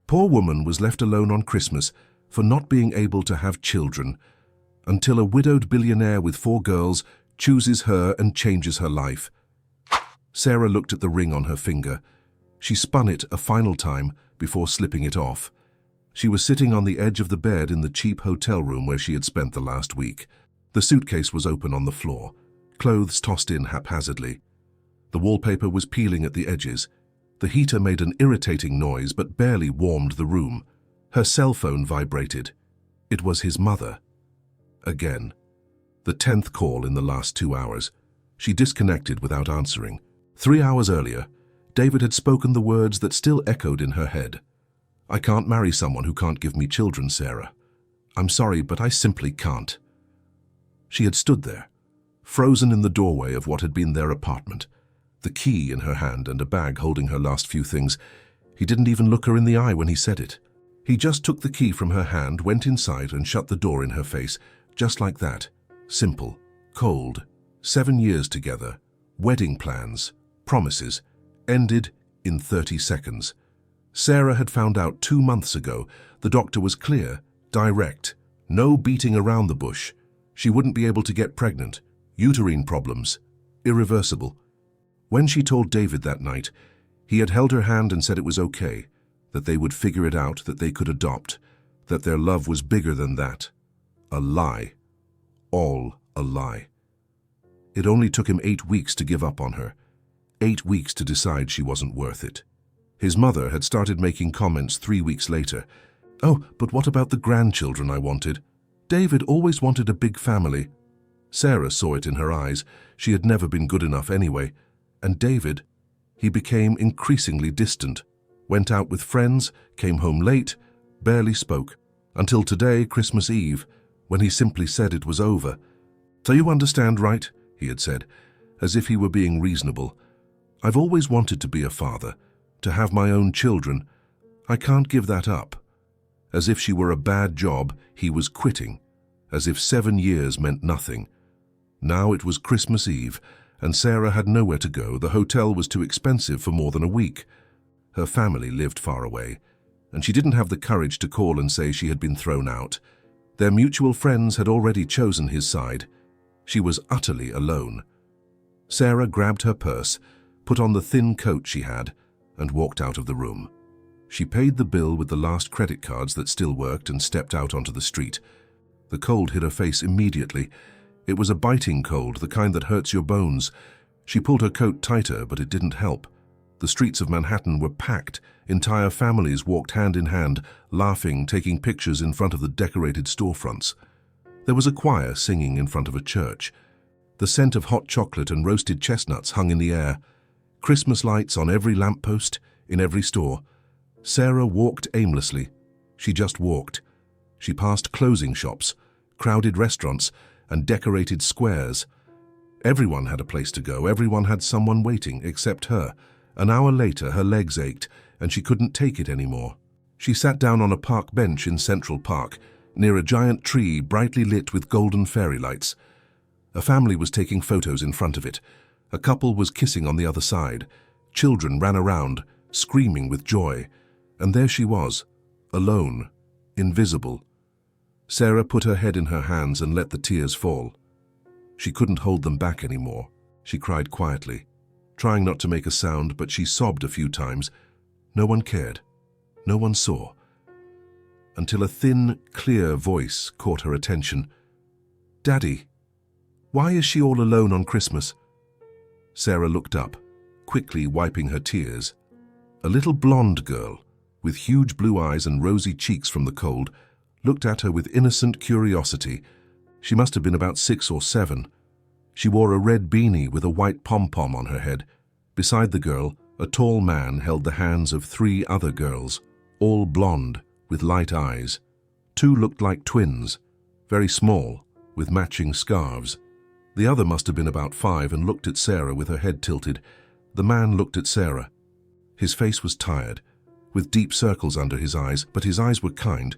Poor woman was left alone on Christmas for not being able to have children, until a widowed billionaire with 4 girls chooses her and changes her life. Sarah looked at the ring on her finger. She spun it a final time before slipping it off. She was sitting on the edge of the bed in the cheap hotel room where she had spent the last week. The suitcase was open on the floor, clothes tossed in haphazardly. The wallpaper was peeling at the edges. The heater made an irritating noise but barely warmed the room. Her cell phone vibrated. It was his mother. Again. The 10th call in the last 2 hours. She disconnected without answering. 3 hours earlier, David had spoken the words that still echoed in her head. "I can't marry someone who can't give me children, Sarah. I'm sorry, but I simply can't." She had stood there, frozen in the doorway of what had been their apartment, the key in her hand and a bag holding her last few things. He didn't even look her in the eye when he said it. He just took the key from her hand, went inside and shut the door in her face, just like that. Simple, cold, 7 years together, wedding plans, promises, ended in 30 seconds. Sarah had found out 2 months ago. The doctor was clear, direct, no beating around the bush. She wouldn't be able to get pregnant, uterine problems, irreversible. When she told David that night, he had held her hand and said it was okay, that they would figure it out, that they could adopt, that their love was bigger than that. A lie. All a lie. It only took him 8 weeks to give up on her. 8 weeks to decide she wasn't worth it. His mother had started making comments 3 weeks later. "Oh, but what about the grandchildren I wanted? David always wanted a big family." Sarah saw it in her eyes. She had never been good enough anyway. And David, he became increasingly distant, went out with friends, came home late, barely spoke, until today, Christmas Eve, when he simply said it was over. "So you understand, right?" he had said, as if he were being reasonable. "I've always wanted to be a father, to have my own children. I can't give that up." As if she were a bad job, he was quitting, as if 7 years meant nothing. Now it was Christmas Eve, and Sarah had nowhere to go. The hotel was too expensive for more than a week. Her family lived far away, and she didn't have the courage to call and say she had been thrown out. Their mutual friends had already chosen his side. She was utterly alone. Sarah grabbed her purse, put on the thin coat she had, and walked out of the room. She paid the bill with the last credit cards that still worked and stepped out onto the street. The cold hit her face immediately. It was a biting cold, the kind that hurts your bones. She pulled her coat tighter, but it didn't help. The streets of Manhattan were packed. Entire families walked hand in hand, laughing, taking pictures in front of the decorated storefronts. There was a choir singing in front of a church. The scent of hot chocolate and roasted chestnuts hung in the air. Christmas lights on every lamppost, in every store. Sarah walked aimlessly. She just walked. She passed clothing shops, crowded restaurants, and decorated squares. Everyone had a place to go. Everyone had someone waiting, except her. An hour later, her legs ached, and she couldn't take it anymore. She sat down on a park bench in Central Park, near a giant tree brightly lit with golden fairy lights. A family was taking photos in front of it. A couple was kissing on the other side. Children ran around, screaming with joy. And there she was, alone, invisible. Sarah put her head in her hands and let the tears fall. She couldn't hold them back anymore. She cried quietly, trying not to make a sound, but she sobbed a few times. No one cared. No one saw. Until a thin, clear voice caught her attention. "Daddy, why is she all alone on Christmas?" Sarah looked up, quickly wiping her tears. A little blonde girl, with huge blue eyes and rosy cheeks from the cold, looked at her with innocent curiosity. She must have been about 6 or 7. She wore a red beanie with a white pom-pom on her head. Beside the girl, a tall man held the hands of 3 other girls, all blonde, with light eyes. 2 looked like twins, very small, with matching scarves. The other must have been about 5 and looked at Sarah with her head tilted. The man looked at Sarah. His face was tired, with deep circles under his eyes, but his eyes were kind.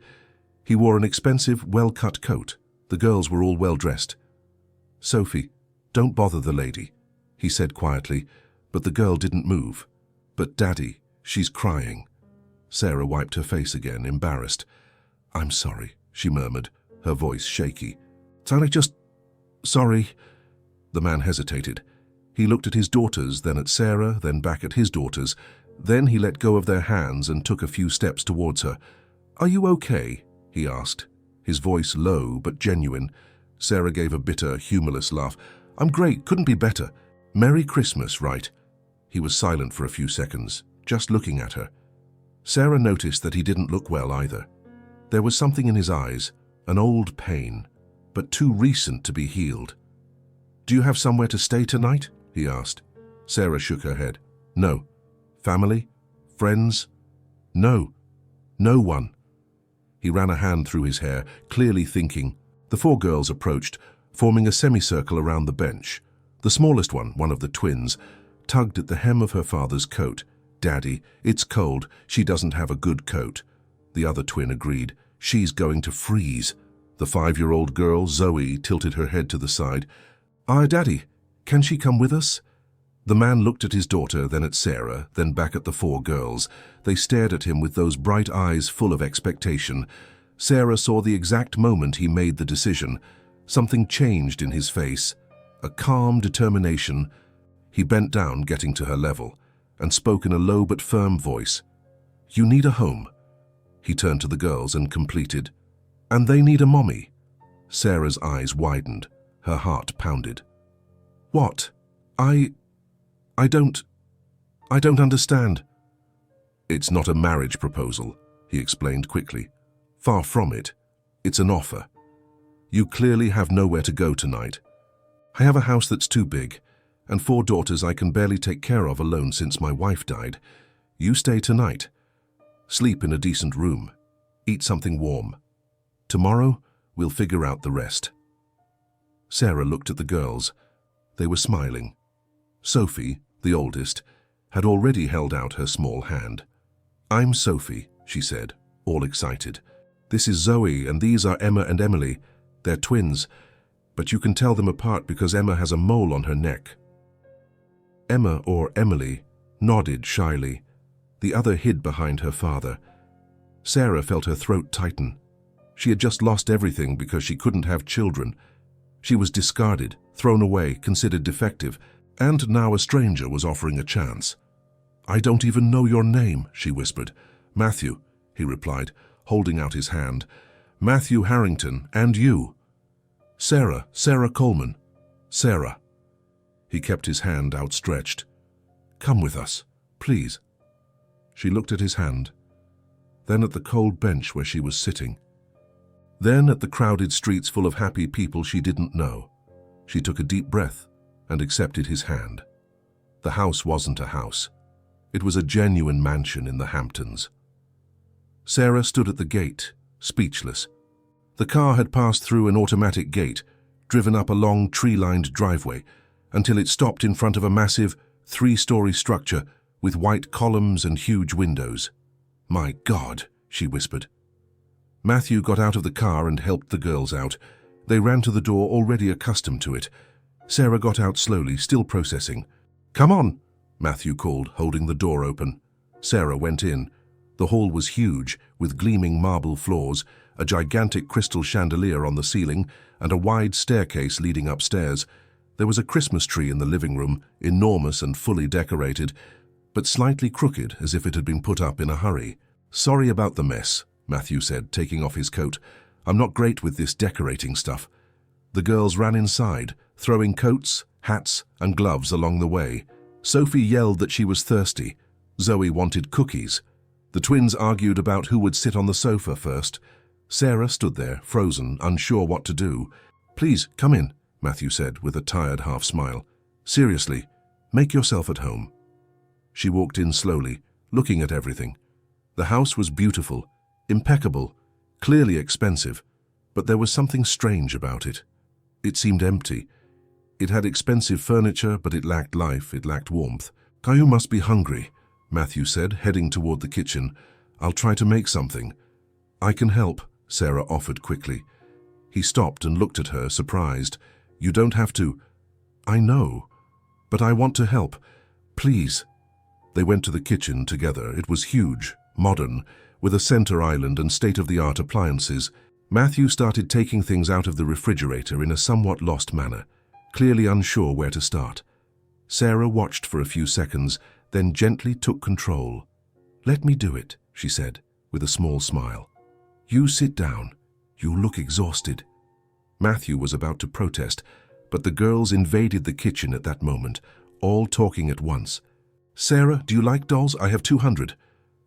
He wore an expensive, well-cut coat. The girls were all well-dressed. "Sophie, don't bother the lady," he said quietly, but the girl didn't move. "But Daddy, she's crying." Sarah wiped her face again, embarrassed. "I'm sorry," she murmured, her voice shaky. Sorry." The man hesitated. He looked at his daughters, then at Sarah, then back at his daughters. Then he let go of their hands and took a few steps towards her. "Are you okay?" he asked, his voice low but genuine. Sarah gave a bitter, humorless laugh. "I'm great, couldn't be better. Merry Christmas, right?" He was silent for a few seconds, just looking at her. Sarah noticed that he didn't look well either. There was something in his eyes, an old pain, but too recent to be healed. "Do you have somewhere to stay tonight?" he asked. Sarah shook her head. "No." "Family? Friends?" "No. No one." He ran a hand through his hair, clearly thinking. The 4 girls approached, forming a semicircle around the bench. The smallest one of the twins, tugged at the hem of her father's coat. "Daddy, it's cold. She doesn't have a good coat." The other twin agreed. "She's going to freeze." The 5-year-old girl, Zoe, tilted her head to the side. Daddy, can she come with us?" The man looked at his daughter, then at Sarah, then back at the 4 girls. They stared at him with those bright eyes full of expectation. Sarah saw the exact moment he made the decision. Something changed in his face. A calm determination. He bent down, getting to her level, and spoke in a low but firm voice. "You need a home." He turned to the girls and completed. "And they need a mommy." Sarah's eyes widened. Her heart pounded. "What? I don't understand." "It's not a marriage proposal," he explained quickly. "Far from it. It's an offer. You clearly have nowhere to go tonight. I have a house that's too big, and 4 daughters I can barely take care of alone since my wife died. You stay tonight. Sleep in a decent room. Eat something warm. Tomorrow, we'll figure out the rest." Sarah looked at the girls. They were smiling. Sophie, the oldest, had already held out her small hand. "I'm Sophie," she said, all excited. "This is Zoe, and these are Emma and Emily. They're twins, but you can tell them apart because Emma has a mole on her neck." Emma, or Emily, nodded shyly. The other hid behind her father. Sarah felt her throat tighten. She had just lost everything because she couldn't have children. She was discarded, thrown away, considered defective, and now a stranger was offering a chance. "I don't even know your name," she whispered. "Matthew," he replied, holding out his hand. "Matthew Harrington, and you." Sarah Coleman. Sarah." He kept his hand outstretched. "Come with us, please." She looked at his hand, then at the cold bench where she was sitting, then at the crowded streets full of happy people she didn't know. She took a deep breath and accepted his hand. The house wasn't a house. It was a genuine mansion in the Hamptons. Sarah stood at the gate, speechless. The car had passed through an automatic gate, driven up a long tree-lined driveway, until it stopped in front of a massive 3-story structure with white columns and huge windows. "My God," she whispered. Matthew got out of the car and helped the girls out. They ran to the door, already accustomed to it. Sarah got out slowly, still processing. "Come on," Matthew called, holding the door open. Sarah went in. The hall was huge, with gleaming marble floors, a gigantic crystal chandelier on the ceiling, and a wide staircase leading upstairs. There was a Christmas tree in the living room, enormous and fully decorated, but slightly crooked as if it had been put up in a hurry. "Sorry about the mess," Matthew said, taking off his coat. "I'm not great with this decorating stuff." The girls ran inside, throwing coats, hats, and gloves along the way. Sophie yelled that she was thirsty. Zoe wanted cookies. The twins argued about who would sit on the sofa first. Sarah stood there, frozen, unsure what to do. "Please, come in," Matthew said with a tired half-smile. "Seriously, make yourself at home." She walked in slowly, looking at everything. The house was beautiful, impeccable, clearly expensive, but there was something strange about it. It seemed empty. It had expensive furniture, but it lacked life, it lacked warmth. "You must be hungry," Matthew said, heading toward the kitchen. "I'll try to make something." "I can help," Sarah offered quickly. He stopped and looked at her, surprised. "You don't have to." "I know, but I want to help. Please." They went to the kitchen together. It was huge, modern, with a center island and state-of-the-art appliances. Matthew started taking things out of the refrigerator in a somewhat lost manner, clearly unsure where to start. Sarah watched for a few seconds, then gently took control. "Let me do it," she said, with a small smile. "You sit down. You look exhausted." Matthew was about to protest, but the girls invaded the kitchen at that moment, all talking at once. "Sarah, do you like dolls? I have 200.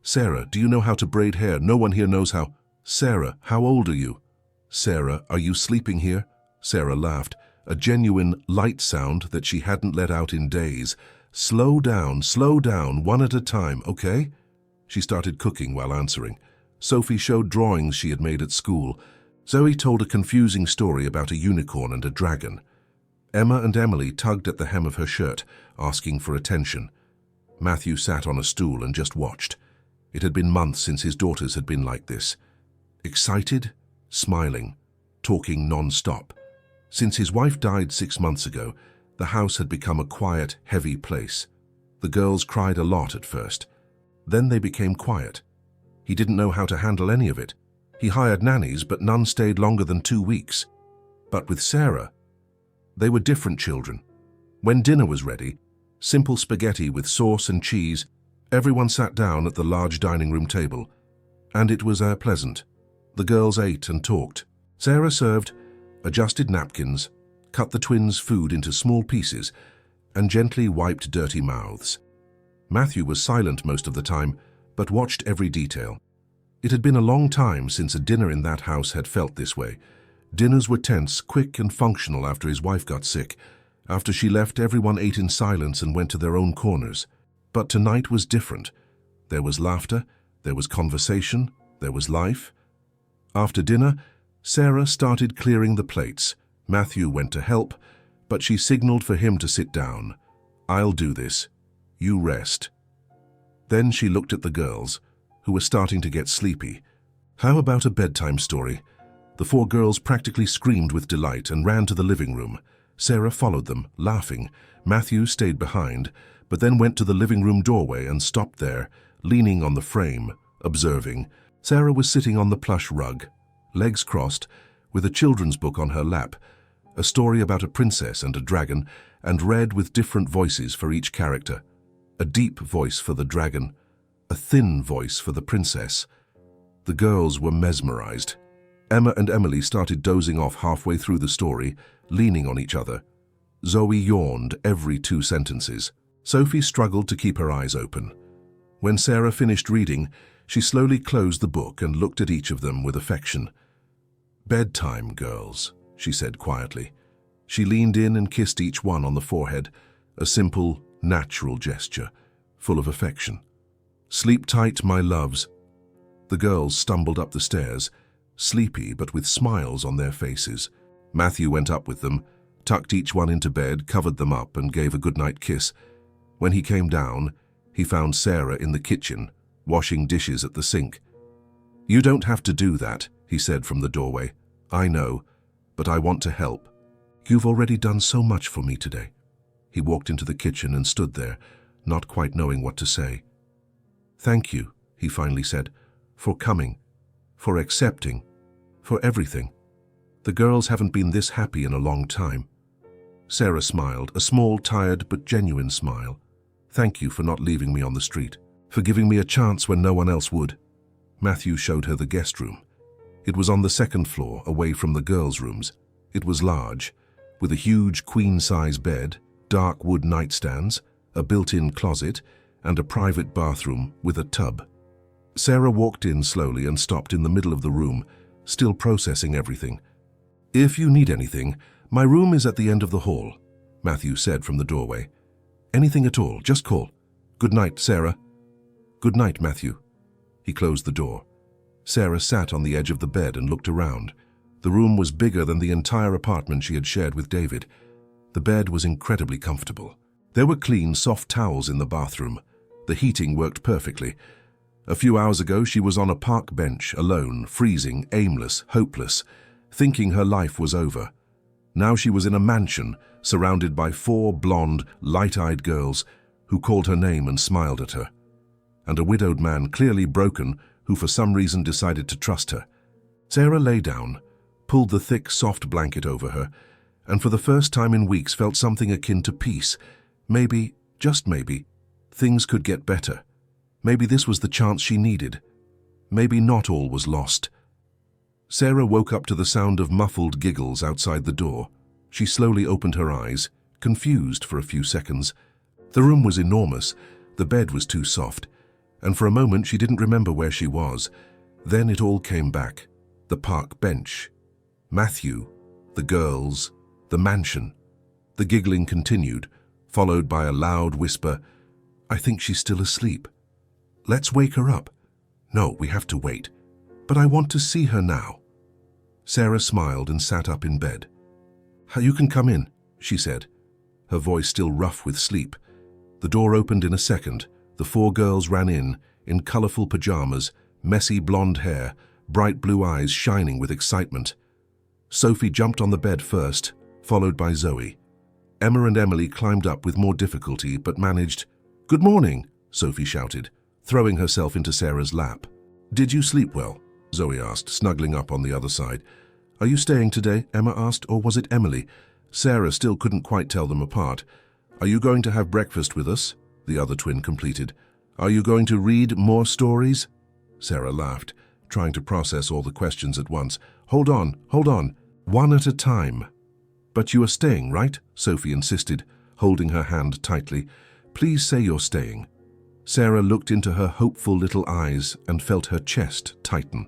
Sarah, do you know how to braid hair? No one here knows how. Sarah, how old are you? Sarah, are you sleeping here?" Sarah laughed, a genuine light sound that she hadn't let out in days. Slow down, one at a time, okay?" She started cooking while answering. Sophie showed drawings she had made at school. Zoe told a confusing story about a unicorn and a dragon. Emma and Emily tugged at the hem of her shirt, asking for attention. Matthew sat on a stool and just watched. It had been months since his daughters had been like this. Excited, smiling, talking non-stop. Since his wife died 6 months ago, the house had become a quiet, heavy place. The girls cried a lot at first. Then they became quiet. He didn't know how to handle any of it. He hired nannies, but none stayed longer than 2 weeks. But with Sarah, they were different children. When dinner was ready, simple spaghetti with sauce and cheese, everyone sat down at the large dining room table. And it was pleasant. The girls ate and talked. Sarah served, adjusted napkins, cut the twins' food into small pieces, and gently wiped dirty mouths. Matthew was silent most of the time, but watched every detail. It had been a long time since a dinner in that house had felt this way. Dinners were tense, quick and functional after his wife got sick. After she left, everyone ate in silence and went to their own corners. But tonight was different. There was laughter, there was conversation, there was life. After dinner, Sarah started clearing the plates. Matthew went to help, but she signaled for him to sit down. "I'll do this. You rest." Then she looked at the girls, who were starting to get sleepy. "How about a bedtime story?" The 4 girls practically screamed with delight and ran to the living room. Sarah followed them, laughing. Matthew stayed behind, but then went to the living room doorway and stopped there, leaning on the frame, observing. Sarah was sitting on the plush rug, legs crossed, with a children's book on her lap, a story about a princess and a dragon, and read with different voices for each character. A deep voice for the dragon, a thin voice for the princess. The girls were mesmerized. Emma and Emily started dozing off halfway through the story, leaning on each other. Zoe yawned every 2 sentences. Sophie struggled to keep her eyes open. When Sarah finished reading, she slowly closed the book and looked at each of them with affection. "Bedtime, girls," she said quietly. She leaned in and kissed each one on the forehead, a simple, natural gesture, full of affection. "Sleep tight, my loves." The girls stumbled up the stairs, sleepy but with smiles on their faces. Matthew went up with them, tucked each one into bed, covered them up, and gave a goodnight kiss. When he came down, he found Sarah in the kitchen, washing dishes at the sink. "You don't have to do that," he said from the doorway. "I know, but I want to help. You've already done so much for me today." He walked into the kitchen and stood there, not quite knowing what to say. "Thank you," he finally said, "for coming, for accepting, for everything. The girls haven't been this happy in a long time." Sarah smiled, a small, tired but genuine smile. "Thank you for not leaving me on the street, for giving me a chance when no one else would." Matthew showed her the guest room. It was on the 2nd floor, away from the girls' rooms. It was large, with a huge queen-size bed, dark wood nightstands, a built-in closet, and a private bathroom with a tub. Sarah walked in slowly and stopped in the middle of the room, still processing everything. "If you need anything, my room is at the end of the hall," Matthew said from the doorway. "Anything at all, just call. Good night, Sarah." "Good night, Matthew." He closed the door. Sarah sat on the edge of the bed and looked around. The room was bigger than the entire apartment she had shared with David. The bed was incredibly comfortable. There were clean, soft towels in the bathroom. The heating worked perfectly. A few hours ago, she was on a park bench, alone, freezing, aimless, hopeless, thinking her life was over. Now she was in a mansion, surrounded by 4 blonde, light-eyed girls who called her name and smiled at her. and a widowed man, clearly broken, who for some reason decided to trust her. Sarah lay down, pulled the thick, soft blanket over her, and for the first time in weeks felt something akin to peace. Maybe, just maybe, things could get better. Maybe this was the chance she needed. Maybe not all was lost. Sarah woke up to the sound of muffled giggles outside the door. She slowly opened her eyes, confused for a few seconds. The room was enormous, the bed was too soft, and for a moment she didn't remember where she was. Then it all came back. The park bench, Matthew, the girls, the mansion. The giggling continued, followed by a loud whisper, "I think she's still asleep. Let's wake her up. No, we have to wait. But I want to see her now." Sarah smiled and sat up in bed. "You can come in," she said, her voice still rough with sleep. The door opened in a second. The 4 girls ran in colorful pajamas, messy blonde hair, bright blue eyes shining with excitement. Sophie jumped on the bed first, followed by Zoe. Emma and Emily climbed up with more difficulty, but managed. "Good morning," Sophie shouted, throwing herself into Sarah's lap. "Did you sleep well?" Zoe asked, snuggling up on the other side. "Are you staying today?" Emma asked, or was it Emily? Sarah still couldn't quite tell them apart. "Are you going to have breakfast with us?" the other twin completed. "Are you going to read more stories?" Sarah laughed, trying to process all the questions at once. Hold on, one at a time." "But you are staying, right?" Sophie insisted, holding her hand tightly. "Please say you're staying." Sarah looked into her hopeful little eyes and felt her chest tighten.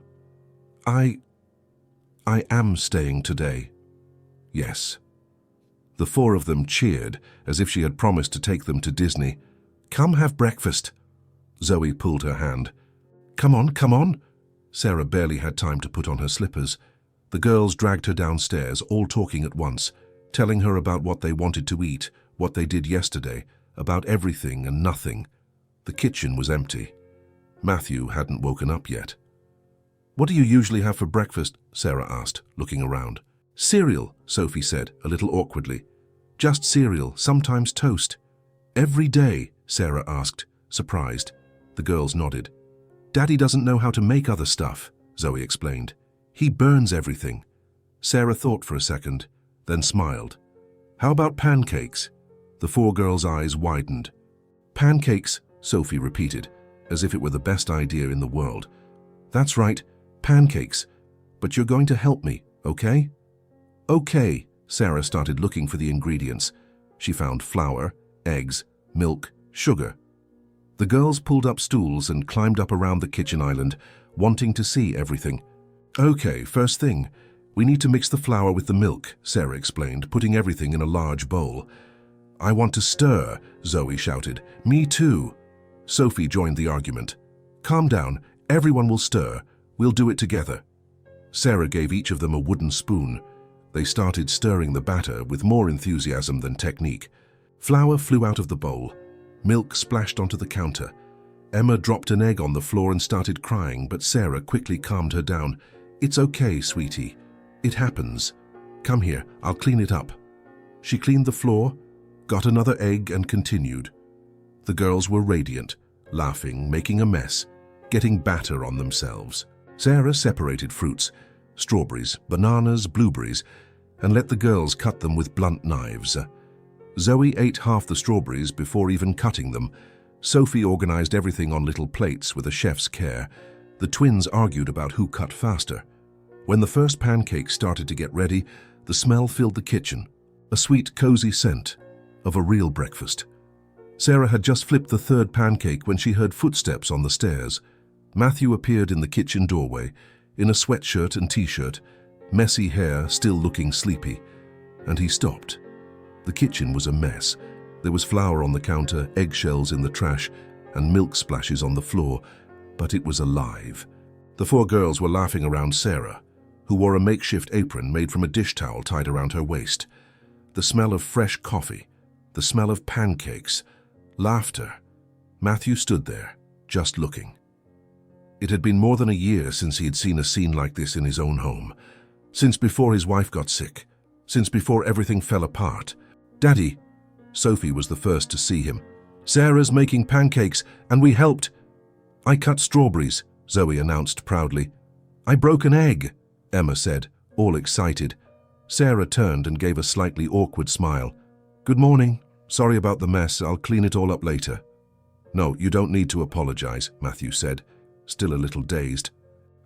I am staying today." "Yes." The 4 of them cheered, as if she had promised to take them to Disney. "Come have breakfast." Zoe pulled her hand. Come on." Sarah barely had time to put on her slippers. The girls dragged her downstairs, all talking at once, telling her about what they wanted to eat, what they did yesterday, about everything and nothing. The kitchen was empty. Matthew hadn't woken up yet. "What do you usually have for breakfast?" Sarah asked, looking around. "Cereal," Sophie said, a little awkwardly. "Just cereal, sometimes toast." "Every day?" Sarah asked, surprised. The girls nodded. "Daddy doesn't know how to make other stuff," Zoe explained. "He burns everything." Sarah thought for a second, then smiled. "How about pancakes?" The 4 girls' eyes widened. "Pancakes," Sophie repeated, as if it were the best idea in the world. "That's right, pancakes. But you're going to help me, okay?" "Okay." Sarah started looking for the ingredients. She found flour, eggs, milk, sugar. The girls pulled up stools and climbed up around the kitchen island, wanting to see everything. "Okay, first thing, we need to mix the flour with the milk," Sarah explained, putting everything in a large bowl. "I want to stir," Zoe shouted. "Me too." Sophie joined the argument. "Calm down, everyone will stir. We'll do it together." Sarah gave each of them a wooden spoon. They started stirring the batter with more enthusiasm than technique. Flour flew out of the bowl. Milk splashed onto the counter. Emma dropped an egg on the floor and started crying, but Sarah quickly calmed her down. "It's okay, sweetie. It happens. Come here, I'll clean it up." She cleaned the floor, got another egg and continued. The girls were radiant, laughing, making a mess, getting batter on themselves. Sarah separated fruits, strawberries, bananas, blueberries, and let the girls cut them with blunt knives. Zoe ate half the strawberries before even cutting them. Sophie organized everything on little plates with a chef's care. The twins argued about who cut faster. When the first pancakes started to get ready, the smell filled the kitchen, a sweet, cozy scent of a real breakfast. Sarah had just flipped the 3rd pancake when she heard footsteps on the stairs. Matthew appeared in the kitchen doorway, in a sweatshirt and t-shirt, messy hair, still looking sleepy, and he stopped. The kitchen was a mess. There was flour on the counter, eggshells in the trash, and milk splashes on the floor, but it was alive. The 4 girls were laughing around Sarah, who wore a makeshift apron made from a dish towel tied around her waist. The smell of fresh coffee, the smell of pancakes, laughter. Matthew stood there, just looking. It had been more than a year since he had seen a scene like this in his own home, since before his wife got sick, since before everything fell apart. "Daddy," Sophie was the first to see him. "Sarah's making pancakes, and we helped." I cut strawberries, Zoe announced proudly. I broke an egg, Emma said, all excited. Sarah turned and gave a slightly awkward smile. Good morning. Sorry about the mess. I'll clean it all up later. No, you don't need to apologize, Matthew said, still a little dazed.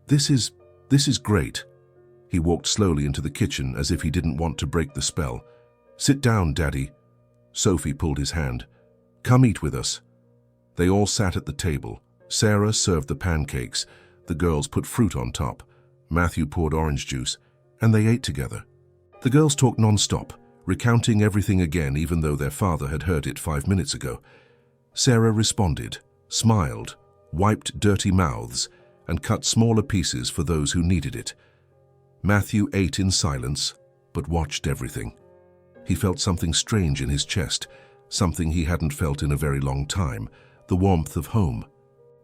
This is great. He walked slowly into the kitchen as if he didn't want to break the spell. Sit down, Daddy. Sophie pulled his hand. Come eat with us. They all sat at the table. Sarah served the pancakes. The girls put fruit on top. Matthew poured orange juice, and they ate together. The girls talked non-stop, recounting everything again even though their father had heard it 5 minutes ago. Sarah responded, smiled, wiped dirty mouths, and cut smaller pieces for those who needed it. Matthew ate in silence, but watched everything. He felt something strange in his chest, something he hadn't felt in a very long time, the warmth of home.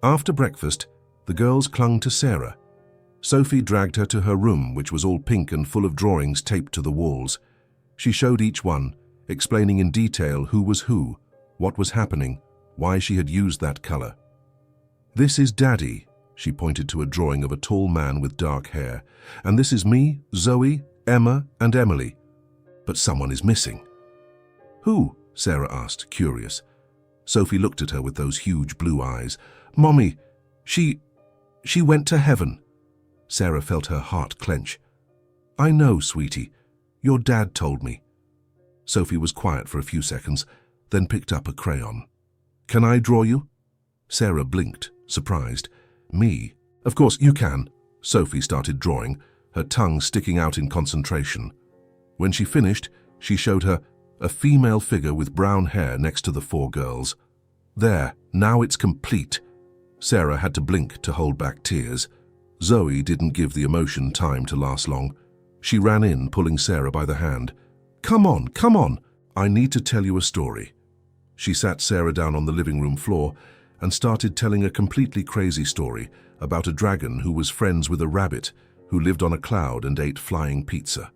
After breakfast, the girls clung to Sarah. Sophie dragged her to her room, which was all pink and full of drawings taped to the walls. She showed each one, explaining in detail who was who, what was happening, why she had used that color. This is Daddy, she pointed to a drawing of a tall man with dark hair, and this is me, Zoe, Emma, and Emily. But someone is missing. Who? Sarah asked, curious. Sophie looked at her with those huge blue eyes. Mommy, she went to heaven. Sarah felt her heart clench. I know, sweetie. Your dad told me. Sophie was quiet for a few seconds, then picked up a crayon. Can I draw you? Sarah blinked, surprised. Me? Of course you can. Sophie started drawing, her tongue sticking out in concentration. When she finished, she showed her a female figure with brown hair next to the 4 girls. There, now it's complete. Sarah had to blink to hold back tears. Zoe didn't give the emotion time to last long. She ran in, pulling Sarah by the hand. Come on, come on. I need to tell you a story. She sat Sarah down on the living room floor and started telling a completely crazy story about a dragon who was friends with a rabbit who lived on a cloud and ate flying pizza.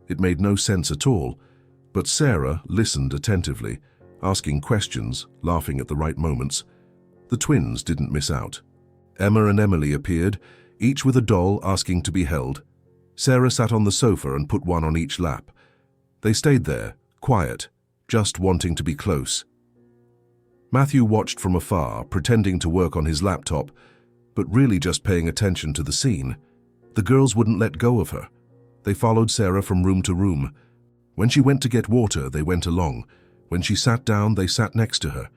It made no sense at all, but Sarah listened attentively, asking questions, laughing at the right moments. The twins didn't miss out. Emma and Emily appeared, each with a doll asking to be held. Sarah sat on the sofa and put one on each lap. They stayed there, quiet, just wanting to be close. Matthew watched from afar, pretending to work on his laptop, but really just paying attention to the scene. The girls wouldn't let go of her. They followed Sarah from room to room. When she went to get water, they went along. When she sat down, they sat next to her.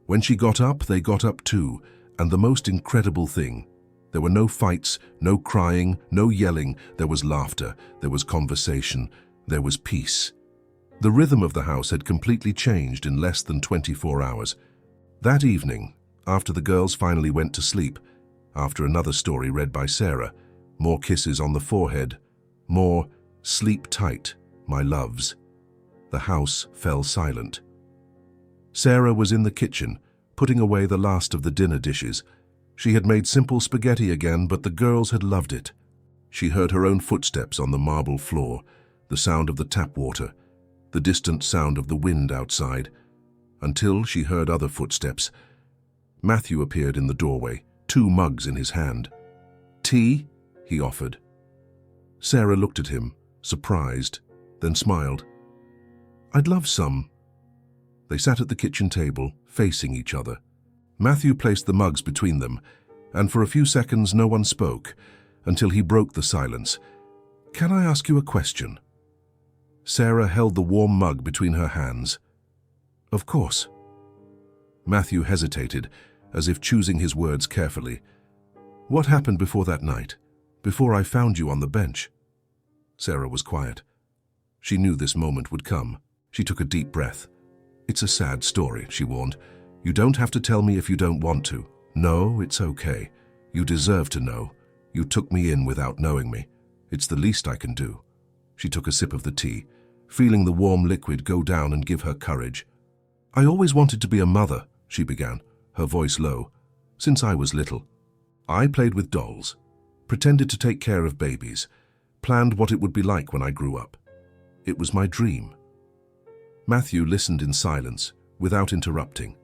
When she got up, they got up too, and the most incredible thing, there were no fights, no crying, no yelling. There was laughter, there was conversation, there was peace. The rhythm of the house had completely changed in less than 24 hours. That evening, after the girls finally went to sleep, after another story read by Sarah, more kisses on the forehead, more sleep tight, my loves, the house fell silent. Sarah was in the kitchen, putting away the last of the dinner dishes. She had made simple spaghetti again, but the girls had loved it. She heard her own footsteps on the marble floor, the sound of the tap water, the distant sound of the wind outside, until she heard other footsteps. Matthew appeared in the doorway, 2 mugs in his hand. Tea? He offered. Sarah looked at him, surprised, then smiled. I'd love some. They sat at the kitchen table, facing each other. Matthew placed the mugs between them, and for a few seconds no one spoke, until he broke the silence. Can I ask you a question? Sarah held the warm mug between her hands. Of course. Matthew hesitated, as if choosing his words carefully. What happened before that night, before I found you on the bench? Sarah was quiet. She knew this moment would come. She took a deep breath. It's a sad story, she warned. You don't have to tell me if you don't want to. No, it's okay. You deserve to know. You took me in without knowing me. It's the least I can do. She took a sip of the tea, feeling the warm liquid go down and give her courage. I always wanted to be a mother, she began, her voice low, since I was little. I played with dolls, pretended to take care of babies, planned what it would be like when I grew up. It was my dream. Matthew listened in silence, without interrupting.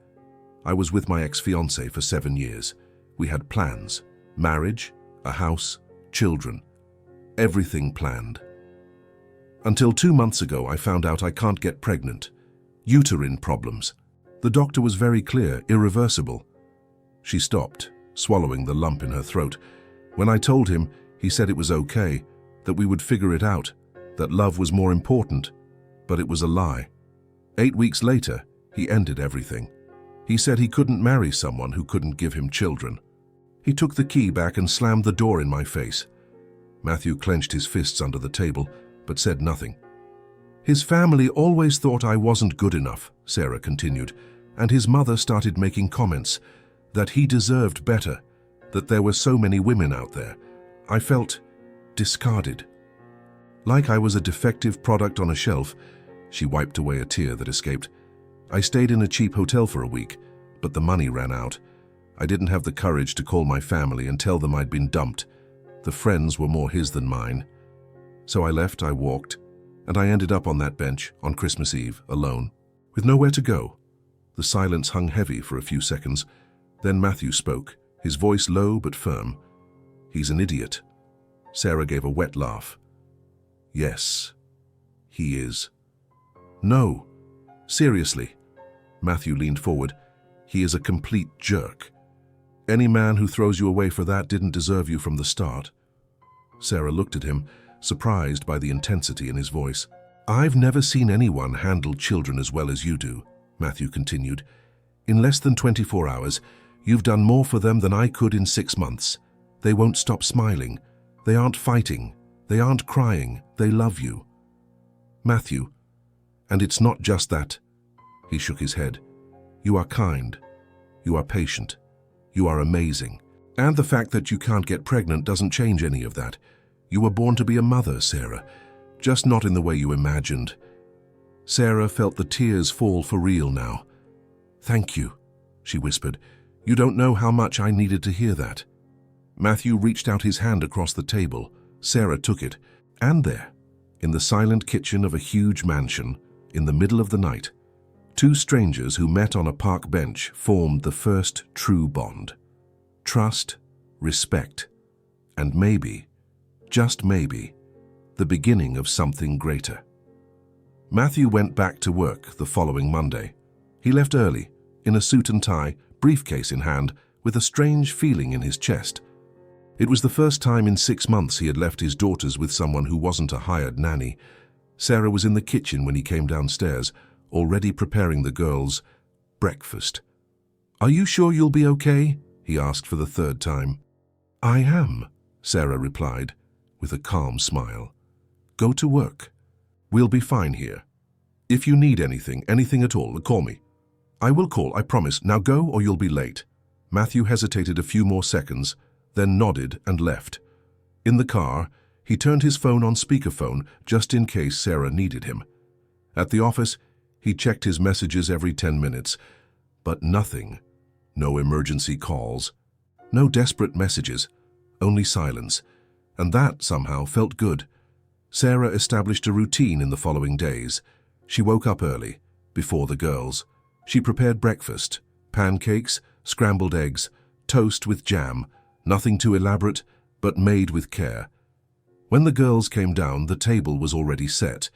I was with my ex-fiancé for 7 years. We had plans. Marriage, a house, children. Everything planned. Until 2 months ago, I found out I can't get pregnant. Uterine problems. The doctor was very clear, irreversible. She stopped, swallowing the lump in her throat. When I told him, he said it was okay, that we would figure it out, that love was more important. But it was a lie. 8 weeks later, he ended everything. He said he couldn't marry someone who couldn't give him children. He took the key back and slammed the door in my face. Matthew clenched his fists under the table, but said nothing. His family always thought I wasn't good enough, Sarah continued, and his mother started making comments that he deserved better, that there were so many women out there. I felt discarded. Like I was a defective product on a shelf. She wiped away a tear that escaped. I stayed in a cheap hotel for a week, but the money ran out. I didn't have the courage to call my family and tell them I'd been dumped. The friends were more his than mine. So I left, I walked, and I ended up on that bench on Christmas Eve, alone, with nowhere to go. The silence hung heavy for a few seconds. Then Matthew spoke, his voice low but firm. "He's an idiot." Sarah gave a wet laugh. "Yes, he is." "No, seriously." Matthew leaned forward. "He is a complete jerk. Any man who throws you away for that didn't deserve you from the start." Sarah looked at him, surprised by the intensity in his voice. "I've never seen anyone handle children as well as you do," Matthew continued. "In less than 24 hours, you've done more for them than I could in 6 months. They won't stop smiling. They aren't fighting. They aren't crying. They love you." "Matthew, and it's not just that." He shook his head. "You are kind. You are patient. You are amazing. And the fact that you can't get pregnant doesn't change any of that. You were born to be a mother, Sarah, just not in the way you imagined." Sarah felt the tears fall for real now. "Thank you," she whispered. "You don't know how much I needed to hear that." Matthew reached out his hand across the table. Sarah took it. And there, in the silent kitchen of a huge mansion, in the middle of the night, two strangers who met on a park bench formed the first true bond. Trust, respect, and maybe, just maybe, the beginning of something greater. Matthew went back to work the following Monday. He left early, in a suit and tie, briefcase in hand, with a strange feeling in his chest. It was the first time in 6 months he had left his daughters with someone who wasn't a hired nanny. Sarah was in the kitchen when he came downstairs, already preparing the girls' breakfast. "Are you sure you'll be okay?" he asked for the 3rd time. "I am," Sarah replied, with a calm smile. "Go to work. We'll be fine here. If you need anything at all, call me." "I will call, I promise. Now go or you'll be late." Matthew hesitated a few more seconds, then nodded and left. In the car, he turned his phone on speakerphone just in case Sarah needed him. At the office, he checked his messages every 10 minutes, but nothing. No emergency calls, no desperate messages, only silence, and that somehow felt good. Sarah established a routine in the following days. She woke up early, before the girls. She prepared breakfast, pancakes, scrambled eggs, toast with jam, nothing too elaborate, but made with care. When the girls came down, the table was already set.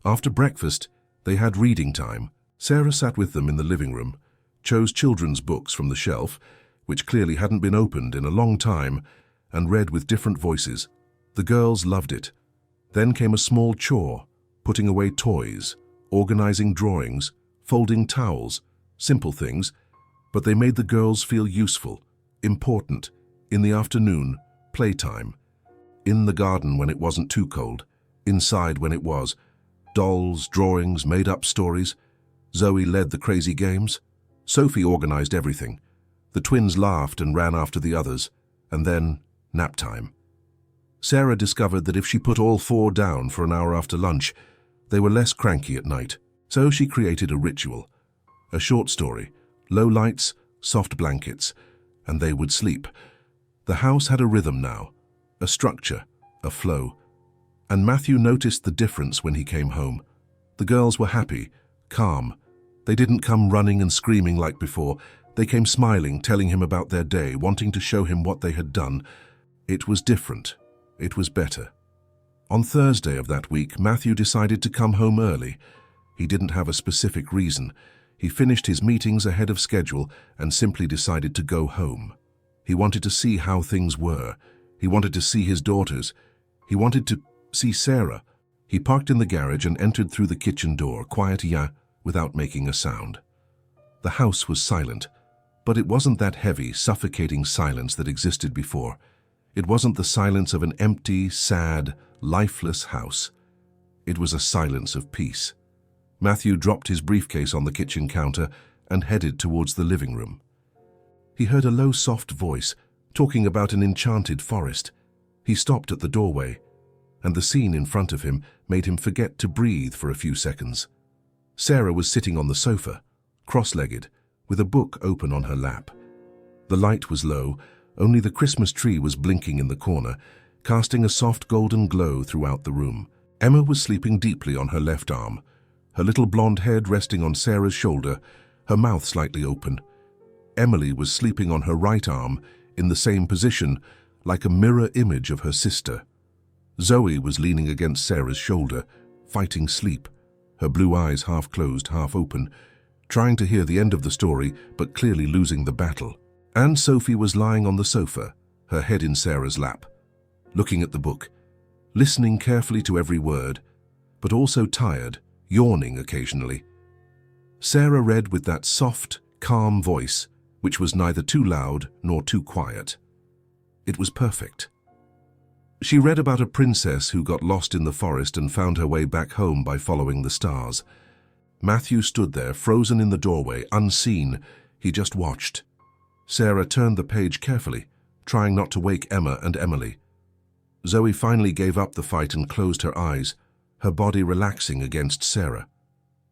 After breakfast, they had reading time. Sarah sat with them in the living room, chose children's books from the shelf, which clearly hadn't been opened in a long time, and read with different voices. The girls loved it. Then came a small chore, putting away toys, organizing drawings, folding towels, simple things, but they made the girls feel useful, important. In the afternoon, playtime. In the garden when it wasn't too cold, inside when it was. Dolls, drawings, made-up stories. Zoe led the crazy games. Sophie organized everything. The twins laughed and ran after the others. And then, nap time. Sarah discovered that if she put all 4 down for an hour after lunch, they were less cranky at night. So she created a ritual. A short story, low lights, soft blankets, and they would sleep. The house had a rhythm now, a structure, a flow. And Matthew noticed the difference when he came home. The girls were happy, calm. They didn't come running and screaming like before. They came smiling, telling him about their day, wanting to show him what they had done. It was different. It was better. On Thursday of that week, Matthew decided to come home early. He didn't have a specific reason. He finished his meetings ahead of schedule and simply decided to go home. He wanted to see how things were. He wanted to see his daughters. He wanted to see Sarah. He parked in the garage and entered through the kitchen door, quietly, without making a sound. The house was silent, but it wasn't that heavy, suffocating silence that existed before. It wasn't the silence of an empty, sad, lifeless house. It was a silence of peace. Matthew dropped his briefcase on the kitchen counter and headed towards the living room. He heard a low, soft voice talking about an enchanted forest. He stopped at the doorway, and the scene in front of him made him forget to breathe for a few seconds. Sarah was sitting on the sofa, cross-legged, with a book open on her lap. The light was low, only the Christmas tree was blinking in the corner, casting a soft golden glow throughout the room. Emma was sleeping deeply on her left arm, her little blonde head resting on Sarah's shoulder, her mouth slightly open. Emily was sleeping on her right arm, in the same position, like a mirror image of her sister. Zoe was leaning against Sarah's shoulder, fighting sleep, her blue eyes half closed, half open, trying to hear the end of the story, but clearly losing the battle. And Sophie was lying on the sofa, her head in Sarah's lap, looking at the book, listening carefully to every word, but also tired, yawning occasionally. Sarah read with that soft, calm voice, which was neither too loud nor too quiet. It was perfect. She read about a princess who got lost in the forest and found her way back home by following the stars. Matthew stood there, frozen in the doorway, unseen. He just watched. Sarah turned the page carefully, trying not to wake Emma and Emily. Zoe finally gave up the fight and closed her eyes, her body relaxing against Sarah.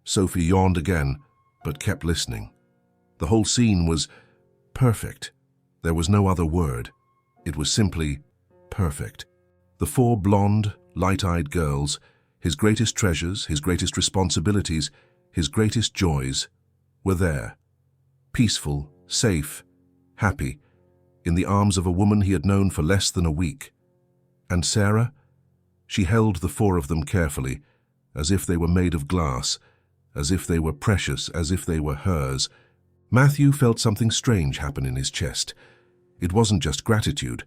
Sophie yawned again, but kept listening. The whole scene was perfect. There was no other word. It was simply perfect. The four blonde, light-eyed girls, his greatest treasures, his greatest responsibilities, his greatest joys, were there. Peaceful, safe, happy, in the arms of a woman he had known for less than a week. And Sarah? She held the four of them carefully, as if they were made of glass, as if they were precious, as if they were hers. Matthew felt something strange happen in his chest. It wasn't just gratitude.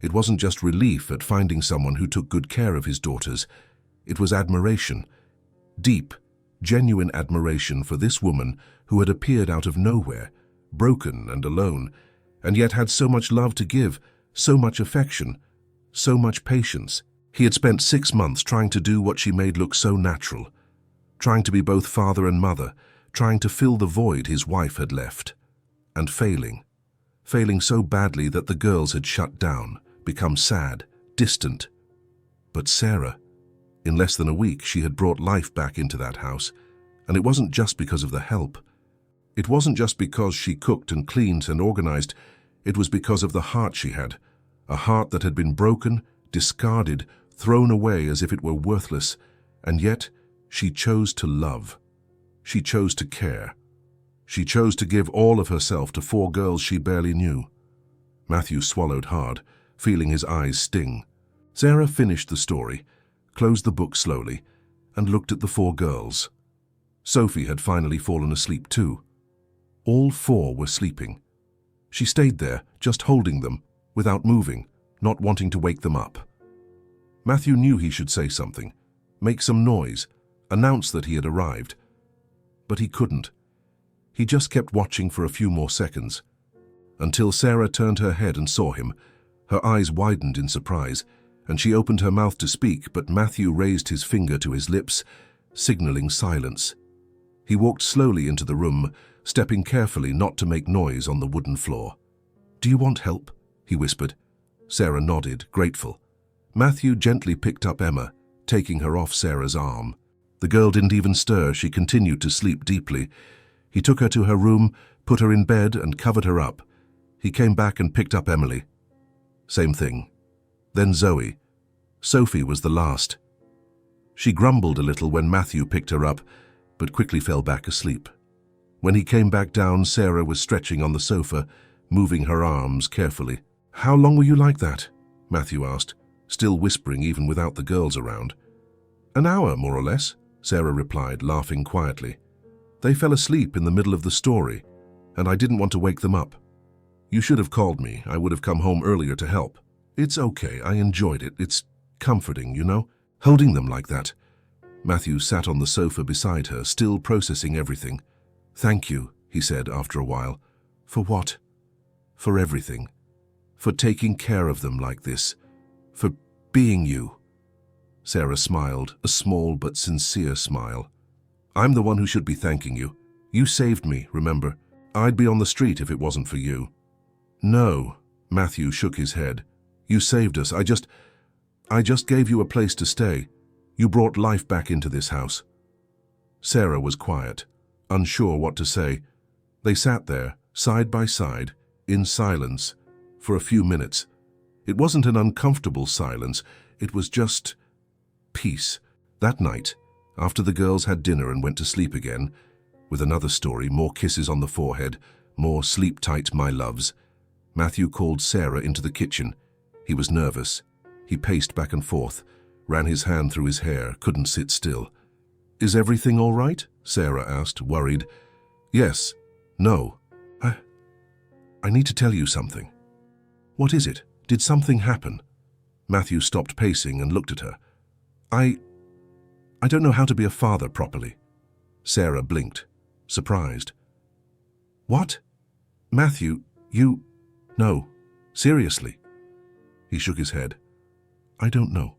It wasn't just relief at finding someone who took good care of his daughters. It was admiration. Deep, genuine admiration for this woman who had appeared out of nowhere, broken and alone, and yet had so much love to give, so much affection, so much patience. He had spent 6 months trying to do what she made look so natural, trying to be both father and mother, trying to fill the void his wife had left, and failing so badly that the girls had shut down, become sad, distant. But Sarah, in less than a week, she had brought life back into that house, and it wasn't just because of the help. It wasn't just because she cooked and cleaned and organized. It was because of the heart she had, a heart that had been broken, discarded, thrown away as if it were worthless, and yet she chose to love. She chose to care. She chose to give all of herself to 4 girls she barely knew. Matthew swallowed hard, feeling his eyes sting. Sarah finished the story, closed the book slowly, and looked at the 4 girls. Sophie had finally fallen asleep too. All 4 were sleeping. She stayed there, just holding them, without moving, not wanting to wake them up. Matthew knew he should say something, make some noise, announce that he had arrived. But he couldn't. He just kept watching for a few more seconds, until Sarah turned her head and saw him. Her eyes widened in surprise, and she opened her mouth to speak, but Matthew raised his finger to his lips, signaling silence. He walked slowly into the room, stepping carefully not to make noise on the wooden floor. "Do you want help?" he whispered. Sarah nodded, grateful. Matthew gently picked up Emma, taking her off Sarah's arm. The girl didn't even stir. She continued to sleep deeply. He took her to her room, put her in bed, and covered her up. He came back and picked up Emily. Same thing. Then Zoe. Sophie was the last. She grumbled a little when Matthew picked her up, but quickly fell back asleep. When he came back down, Sarah was stretching on the sofa, moving her arms carefully. "How long were you like that?" Matthew asked, still whispering even without the girls around. "An hour, more or less," Sarah replied, laughing quietly. "They fell asleep in the middle of the story, and I didn't want to wake them up. You should have called me. I would have come home earlier to help. It's okay, I enjoyed it. It's comforting, you know, holding them like that." Matthew sat on the sofa beside her, still processing everything. "Thank you," he said after a while. "For what?" "For everything. For taking care of them like this. For being you." Sarah smiled, a small but sincere smile. "I'm the one who should be thanking you. You saved me, remember? I'd be on the street if it wasn't for you." "No," Matthew shook his head. "You saved us. I just gave you a place to stay. You brought life back into this house." Sarah was quiet, unsure what to say. They sat there, side by side, in silence, for a few minutes. It wasn't an uncomfortable silence, it was just peace. That night, after the girls had dinner and went to sleep again, with another story, more kisses on the forehead, more sleep tight, my loves, Matthew called Sarah into the kitchen. He was nervous. He paced back and forth, ran his hand through his hair, couldn't sit still. "Is everything all right?" Sarah asked, worried. "Yes. No. I need to tell you something." "What is it? Did something happen?" Matthew stopped pacing and looked at her. I don't know how to be a father properly." Sarah blinked, surprised. "What? Matthew, you... No, seriously." He shook his head. "I don't know.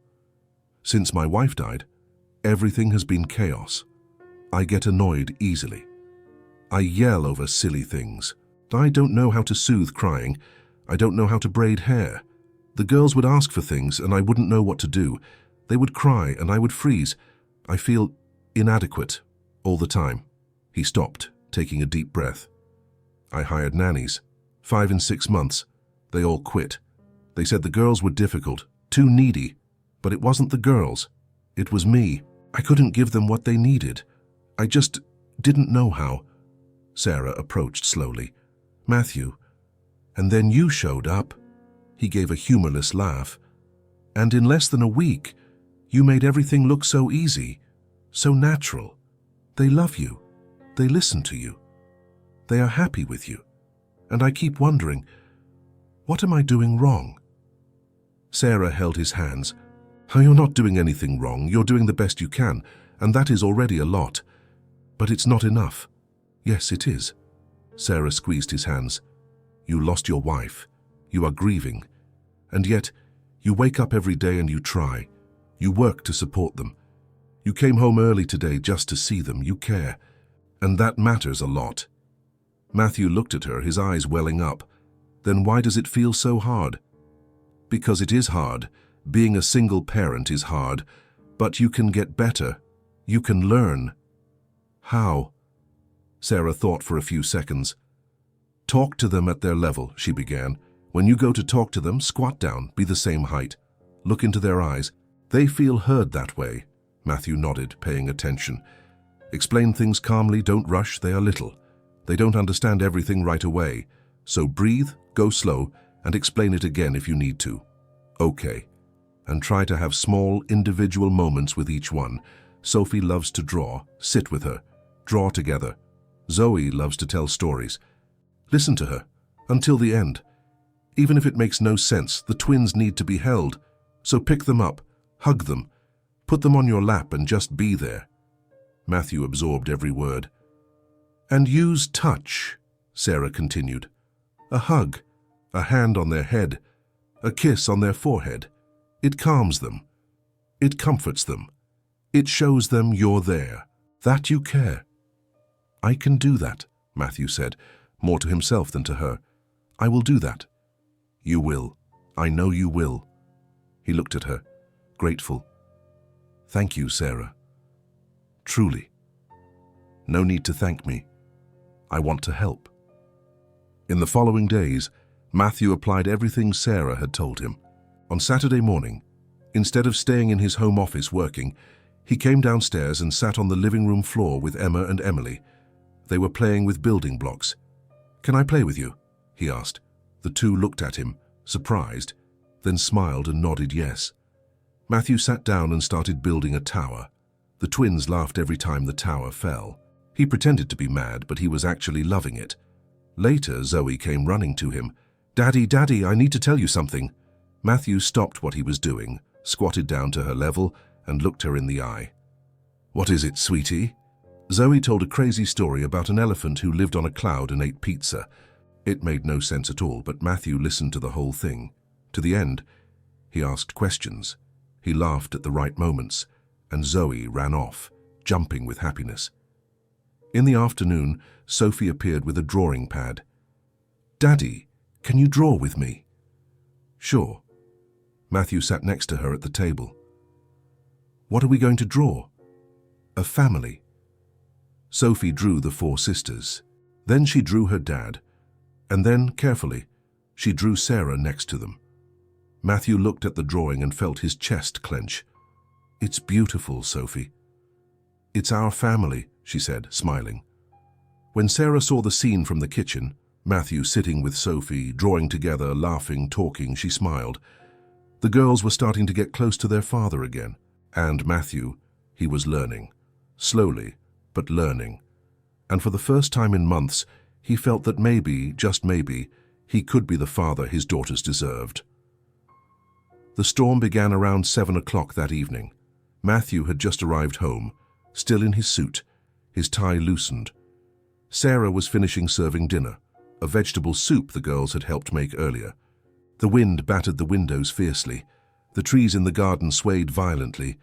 Since my wife died, everything has been chaos. I get annoyed easily. I yell over silly things. I don't know how to soothe crying. I don't know how to braid hair. The girls would ask for things and I wouldn't know what to do. They would cry and I would freeze. I feel inadequate all the time." He stopped, taking a deep breath. "I hired nannies. 5 and 6 months. They all quit. They said the girls were difficult, too needy. But it wasn't the girls. It was me. I couldn't give them what they needed. I just didn't know how." Sarah approached slowly. "Matthew, and then you showed up." He gave a humorless laugh. "And in less than a week, you made everything look so easy, so natural. They love you. They listen to you. They are happy with you. And I keep wondering, what am I doing wrong?" Sarah held his hands. "You're not doing anything wrong. You're doing the best you can, and that is already a lot. But it's not enough." "Yes, it is." Sarah squeezed his hands. "You lost your wife. You are grieving. And yet, you wake up every day and you try. You work to support them. You came home early today just to see them. You care. And that matters a lot." Matthew looked at her, his eyes welling up. "Then why does it feel so hard?" "Because it is hard. Being a single parent is hard. But you can get better. You can learn." "How?" Sarah thought for a few seconds. "Talk to them at their level," she began. "When you go to talk to them, squat down, be the same height. Look into their eyes. They feel heard that way." Matthew nodded, paying attention. "Explain things calmly, don't rush, they are little. They don't understand everything right away. So breathe, go slow, and explain it again if you need to. Okay. And try to have small, individual moments with each one. Sophie loves to draw. Sit with her. Draw together. Zoe loves to tell stories. Listen to her, until the end. Even if it makes no sense, the twins need to be held. So pick them up, hug them, put them on your lap and just be there." Matthew absorbed every word. "And use touch," Sarah continued. "A hug, a hand on their head, a kiss on their forehead. It calms them. It comforts them. It shows them you're there, that you care." "I can do that," Matthew said, more to himself than to her. "I will do that." "You will. I know you will." He looked at her, grateful. "Thank you, Sarah. Truly. No need to thank me. I want to help." In the following days, Matthew applied everything Sarah had told him. On Saturday morning, instead of staying in his home office working, he came downstairs and sat on the living room floor with Emma and Emily. They were playing with building blocks. "Can I play with you?" he asked. The two looked at him, surprised, then smiled and nodded yes. Matthew sat down and started building a tower. The twins laughed every time the tower fell. He pretended to be mad, but he was actually loving it. Later, Zoe came running to him. "Daddy, Daddy, I need to tell you something." Matthew stopped what he was doing, squatted down to her level, and looked her in the eye. "What is it, sweetie?" Zoe told a crazy story about an elephant who lived on a cloud and ate pizza. It made no sense at all, but Matthew listened to the whole thing. To the end, he asked questions. He laughed at the right moments, and Zoe ran off, jumping with happiness. In the afternoon, Sophie appeared with a drawing pad. "Daddy, can you draw with me?" "Sure." Matthew sat next to her at the table. "What are we going to draw?" "A family." Sophie drew the 4 sisters. Then she drew her dad. And then, carefully, she drew Sarah next to them. Matthew looked at the drawing and felt his chest clench. "It's beautiful, Sophie." "It's our family," she said, smiling. When Sarah saw the scene from the kitchen, Matthew sitting with Sophie, drawing together, laughing, talking, she smiled. The girls were starting to get close to their father again. And Matthew, he was learning. Slowly, but learning. And for the first time in months, he felt that maybe, just maybe, he could be the father his daughters deserved. The storm began around 7 o'clock that evening. Matthew had just arrived home, still in his suit, his tie loosened. Sarah was finishing serving dinner, a vegetable soup the girls had helped make earlier. The wind battered the windows fiercely. The trees in the garden swayed violently.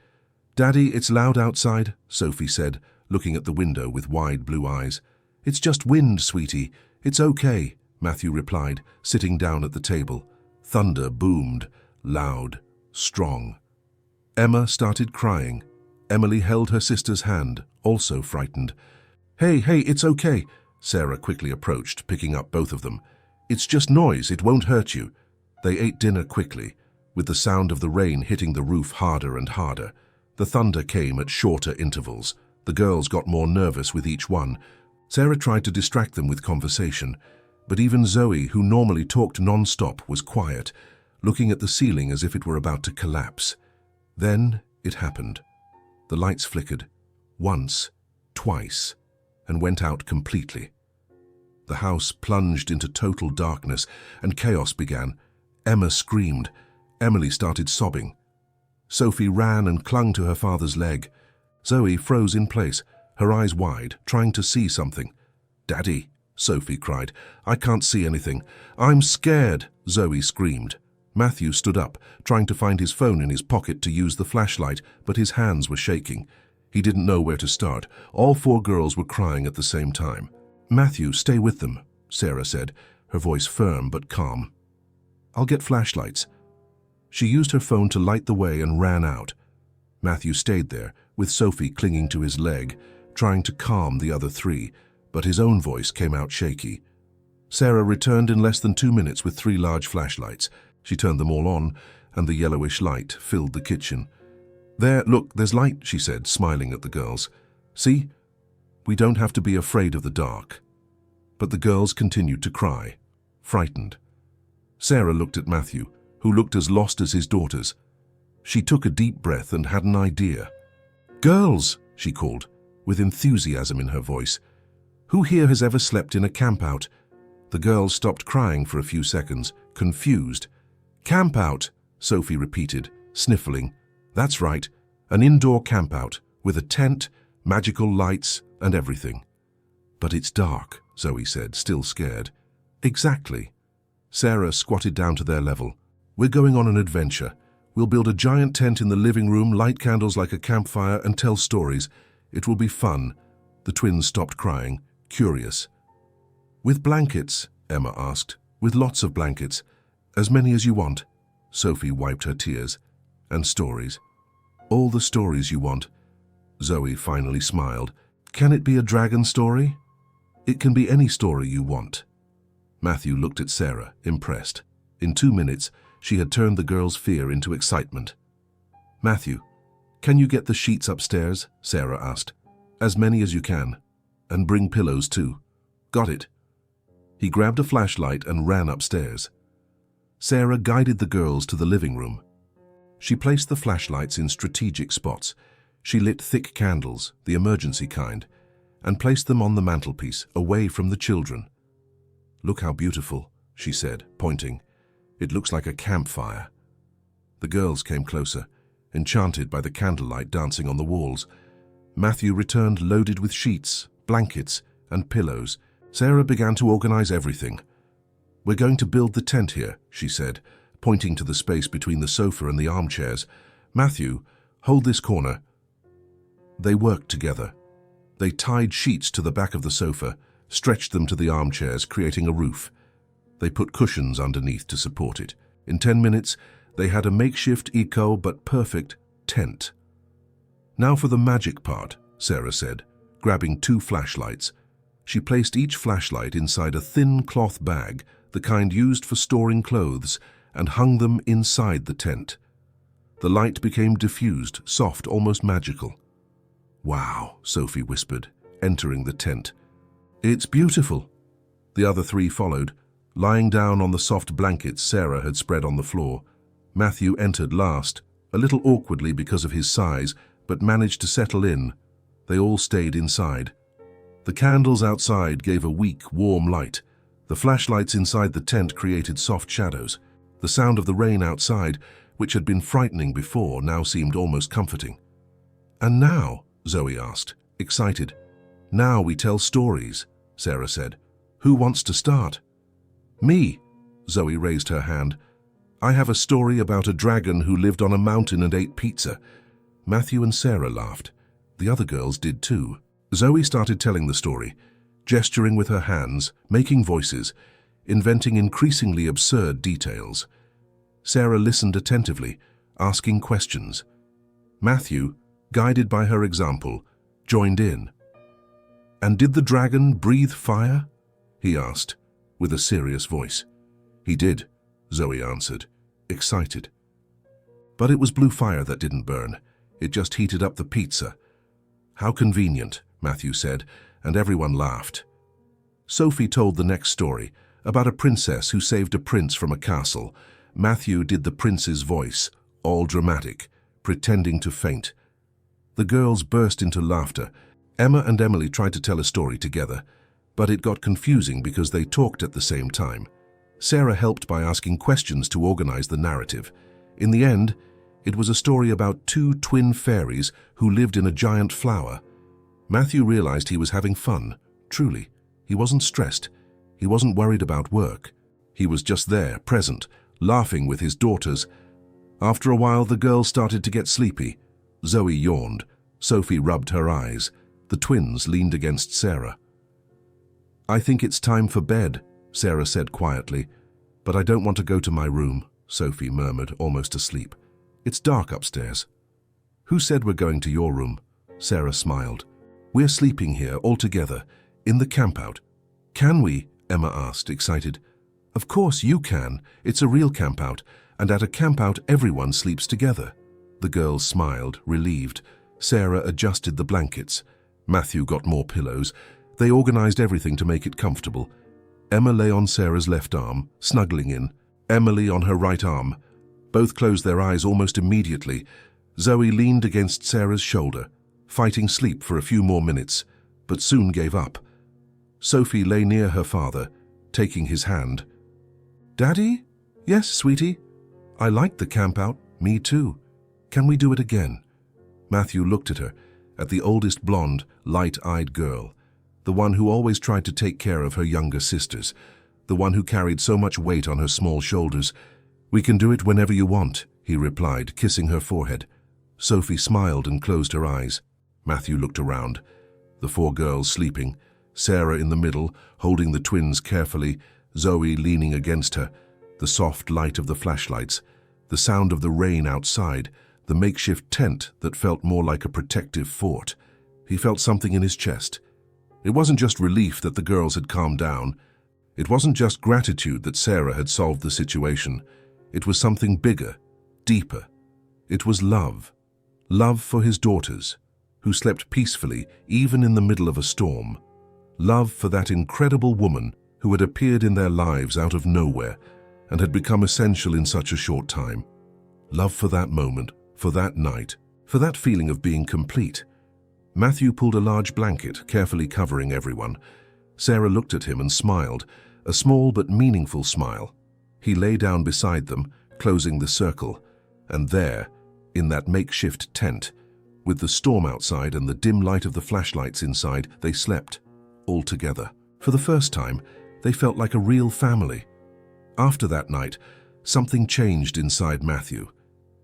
"Daddy, it's loud outside," Sophie said, looking at the window with wide blue eyes. "It's just wind, sweetie. It's okay," Matthew replied, sitting down at the table. Thunder boomed, loud, strong. Emma started crying. Emily held her sister's hand, also frightened. Hey, it's okay," Sarah quickly approached, picking up both of them. "It's just noise, it won't hurt you." They ate dinner quickly, with the sound of the rain hitting the roof harder and harder. The thunder came at shorter intervals. The girls got more nervous with each one. Sarah tried to distract them with conversation, but even Zoe, who normally talked non-stop, was quiet, looking at the ceiling as if it were about to collapse. Then it happened. The lights flickered, once, twice, and went out completely. The house plunged into total darkness, and chaos began. Emma screamed. Emily started sobbing. Sophie ran and clung to her father's leg. Zoe froze in place, her eyes wide, trying to see something. "Daddy," Sophie cried, "I can't see anything. I'm scared," Zoe screamed. Matthew stood up, trying to find his phone in his pocket to use the flashlight, but his hands were shaking. He didn't know where to start. All 4 girls were crying at the same time. "Matthew, stay with them," Sarah said, her voice firm but calm. "I'll get flashlights." She used her phone to light the way and ran out. Matthew stayed there, with Sophie clinging to his leg, trying to calm the other 3, but his own voice came out shaky. Sarah returned in less than 2 minutes with 3 large flashlights. She turned them all on, and the yellowish light filled the kitchen. "There, look, there's light," she said, smiling at the girls. "See? We don't have to be afraid of the dark." But the girls continued to cry, frightened. Sarah looked at Matthew, who looked as lost as his daughters. She took a deep breath and had an idea. "Girls," she called, with enthusiasm in her voice, "who here has ever slept in a campout?" The girls stopped crying for a few seconds, confused. "Campout," Sophie repeated, sniffling. "That's right, an indoor campout, with a tent, magical lights, and everything." "But it's dark," Zoe said, still scared. "Exactly." Sarah squatted down to their level. "We're going on an adventure. We'll build a giant tent in the living room, light candles like a campfire, and tell stories. It will be fun." The twins stopped crying, curious. "With blankets?" Emma asked. "With lots of blankets. As many as you want." Sophie wiped her tears. "And stories." "All the stories you want." Zoe finally smiled. "Can it be a dragon story?" "It can be any story you want." Matthew looked at Sarah, impressed. In 2 minutes, she had turned the girls' fear into excitement. "Matthew, can you get the sheets upstairs?" Sarah asked. "As many as you can." And bring pillows too. Got it. He grabbed a flashlight and ran upstairs. Sarah guided the girls to the living room. She placed the flashlights in strategic spots. She lit thick candles, the emergency kind, and placed them on the mantelpiece, away from the children. "Look how beautiful," she said, pointing. "It looks like a campfire." The girls came closer, enchanted by the candlelight dancing on the walls. Matthew returned loaded with sheets, blankets, and pillows. Sarah began to organize everything. "We're going to build the tent here," she said, pointing to the space between the sofa and the armchairs. "Matthew, hold this corner." They worked together. They tied sheets to the back of the sofa, stretched them to the armchairs, creating a roof. They put cushions underneath to support it. In 10 minutes, they had a makeshift eco but perfect tent. "Now for the magic part," Sarah said, grabbing 2 flashlights. She placed each flashlight inside a thin cloth bag, the kind used for storing clothes, and hung them inside the tent. The light became diffused, soft, almost magical. "Wow," Sophie whispered, entering the tent. "It's beautiful." The other 3 followed, lying down on the soft blankets Sarah had spread on the floor. Matthew entered last, a little awkwardly because of his size, but managed to settle in. They all stayed inside. The candles outside gave a weak, warm light. The flashlights inside the tent created soft shadows. The sound of the rain outside, which had been frightening before, now seemed almost comforting. "And now?" Zoe asked, excited. "Now we tell stories," Sarah said. "Who wants to start?" "Me," Zoe raised her hand. "I have a story about a dragon who lived on a mountain and ate pizza." Matthew and Sarah laughed. The other girls did too. Zoe started telling the story, gesturing with her hands, making voices, inventing increasingly absurd details. Sarah listened attentively, asking questions. Matthew, guided by her example, joined in. "And did the dragon breathe fire?" he asked, with a serious voice. "He did," Zoe answered, excited. "But it was blue fire that didn't burn. It just heated up the pizza." "How convenient," Matthew said, and everyone laughed. Sophie told the next story, about a princess who saved a prince from a castle. Matthew did the prince's voice, all dramatic, pretending to faint. The girls burst into laughter. Emma and Emily tried to tell a story together, but it got confusing because they talked at the same time. Sarah helped by asking questions to organize the narrative. In the end, it was a story about 2 twin fairies who lived in a giant flower. Matthew realized he was having fun, truly. He wasn't stressed. He wasn't worried about work. He was just there, present, laughing with his daughters. After a while, the girls started to get sleepy. Zoe yawned. Sophie rubbed her eyes. The twins leaned against Sarah. "I think it's time for bed," Sarah said quietly. "But I don't want to go to my room," Sophie murmured, almost asleep. "It's dark upstairs." "Who said we're going to your room?" Sarah smiled. "We're sleeping here all together, in the campout." "Can we?" Emma asked, excited. "Of course you can. It's a real campout, and at a campout everyone sleeps together." The girls smiled, relieved. Sarah adjusted the blankets. Matthew got more pillows. They organized everything to make it comfortable. Emma lay on Sarah's left arm, snuggling in. Emily on her right arm. Both closed their eyes almost immediately. Zoe leaned against Sarah's shoulder, fighting sleep for a few more minutes, but soon gave up. Sophie lay near her father, taking his hand. "Daddy?" "Yes, sweetie." "I liked the campout." "Me too." "Can we do it again?" Matthew looked at her, at the oldest blonde, light-eyed girl, the one who always tried to take care of her younger sisters, the one who carried so much weight on her small shoulders. "We can do it whenever you want," he replied, kissing her forehead. Sophie smiled and closed her eyes. Matthew looked around. The 4 girls sleeping, Sarah in the middle, holding the twins carefully, Zoe leaning against her, the soft light of the flashlights, the sound of the rain outside, the makeshift tent that felt more like a protective fort. He felt something in his chest. It wasn't just relief that the girls had calmed down. It wasn't just gratitude that Sarah had solved the situation. It was something bigger, deeper. It was love. Love for his daughters, who slept peacefully even in the middle of a storm. Love for that incredible woman who had appeared in their lives out of nowhere and had become essential in such a short time. Love for that moment, for that night, for that feeling of being complete. Matthew pulled a large blanket, carefully covering everyone. Sarah looked at him and smiled, a small but meaningful smile. He lay down beside them, closing the circle, and there, in that makeshift tent, with the storm outside and the dim light of the flashlights inside, they slept, all together. For the first time, they felt like a real family. After that night, something changed inside Matthew.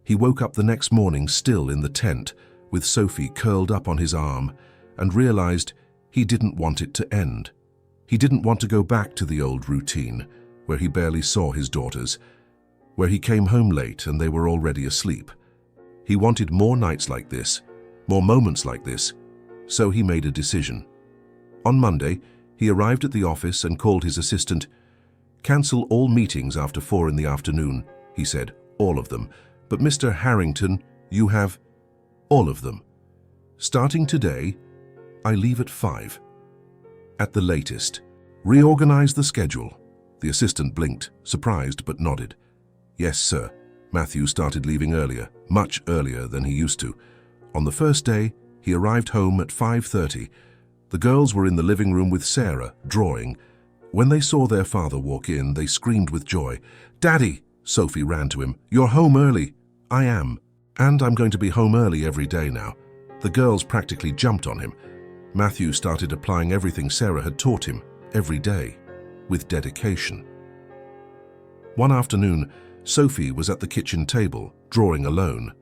He woke up the next morning still in the tent, with Sophie curled up on his arm, and realized he didn't want it to end. He didn't want to go back to the old routine, where he barely saw his daughters, where he came home late and they were already asleep. He wanted more nights like this, more moments like this, so he made a decision. On Monday, he arrived at the office and called his assistant. "Cancel all meetings after 4 in the afternoon," he said, "all of them. But Mr. Harrington, you have all of them. Starting today, I leave at 5. At the latest. Reorganize the schedule." The assistant blinked, surprised but nodded. "Yes, sir." Matthew started leaving earlier, much earlier than he used to. On the first day, he arrived home at 5:30. The girls were in the living room with Sarah, drawing. When they saw their father walk in, they screamed with joy. "Daddy!" Sophie ran to him. "You're home early." "I am. And I'm going to be home early every day now." The girls practically jumped on him. Matthew started applying everything Sarah had taught him, every day, with dedication. One afternoon, Sophie was at the kitchen table, drawing alone.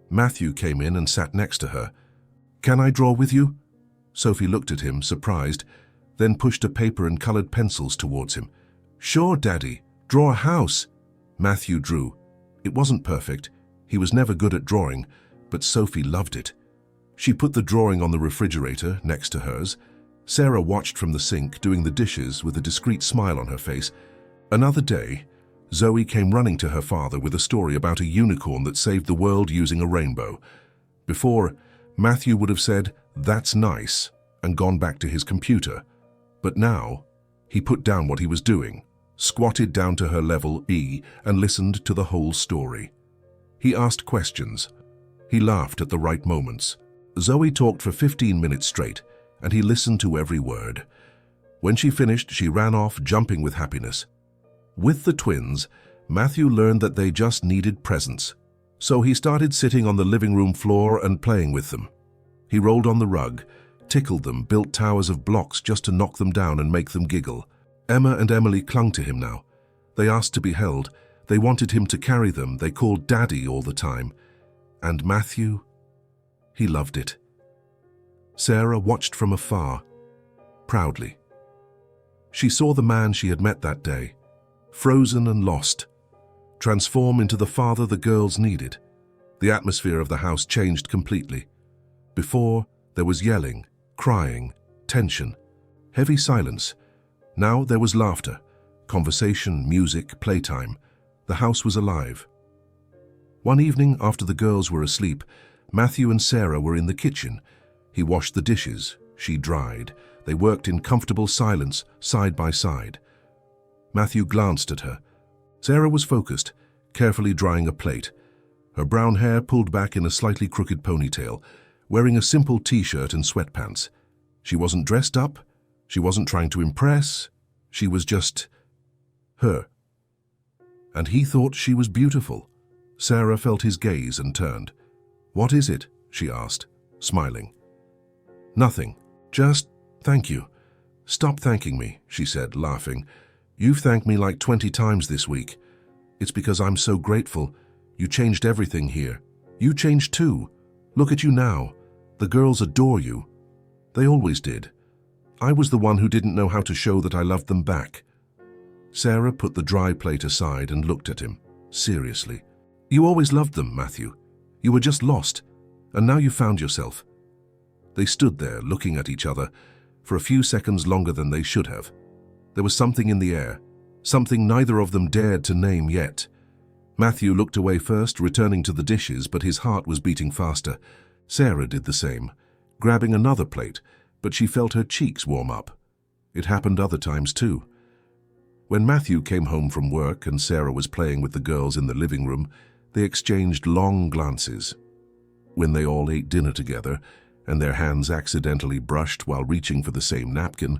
Matthew came in and sat next to her. "Can I draw with you?" Sophie looked at him, surprised, then pushed a paper and colored pencils towards him. "Sure, Daddy. Draw a house." Matthew drew. It wasn't perfect. He was never good at drawing, but Sophie loved it. She put the drawing on the refrigerator next to hers. Sarah watched from the sink, doing the dishes with a discreet smile on her face. Another day, Zoe came running to her father with a story about a unicorn that saved the world using a rainbow. Before, Matthew would have said, "That's nice," and gone back to his computer. But now, he put down what he was doing, squatted down to her level and listened to the whole story. He asked questions. He laughed at the right moments. Zoe talked for 15 minutes straight, and he listened to every word. When she finished, she ran off, jumping with happiness. With the twins, Matthew learned that they just needed presents. So he started sitting on the living room floor and playing with them. He rolled on the rug, tickled them, built towers of blocks just to knock them down and make them giggle. Emma and Emily clung to him now. They asked to be held. They wanted him to carry them. They called Daddy all the time. And Matthew, he loved it. Sarah watched from afar, proudly. She saw the man she had met that day, frozen and lost, transform into the father the girls needed. The atmosphere of the house changed completely. Before, there was yelling, crying, tension, heavy silence. Now there was laughter, conversation, music, playtime. The house was alive. One evening, after the girls were asleep, Matthew and Sarah were in the kitchen. He washed the dishes. She dried. They worked in comfortable silence, side by side. Matthew glanced at her. Sarah was focused, carefully drying a plate. Her brown hair pulled back in a slightly crooked ponytail, wearing a simple t-shirt and sweatpants. She wasn't dressed up. She wasn't trying to impress. She was just her. And he thought she was beautiful. Sarah felt his gaze and turned. "What is it?" she asked, smiling. "Nothing. Just thank you." "Stop thanking me," she said, laughing. "You've thanked me like 20 times this week. It's because I'm so grateful. You changed everything here. You changed too. Look at you now. The girls adore you. They always did. I was the one who didn't know how to show that I loved them back." Sarah put the dry plate aside and looked at him, seriously. "You always loved them, Matthew. You were just lost, and now you found yourself." They stood there, looking at each other, for a few seconds longer than they should have. There was something in the air, something neither of them dared to name yet. Matthew looked away first, returning to the dishes, but his heart was beating faster. Sarah did the same, grabbing another plate, but she felt her cheeks warm up. It happened other times too. When Matthew came home from work and Sarah was playing with the girls in the living room, they exchanged long glances. When they all ate dinner together, and their hands accidentally brushed while reaching for the same napkin,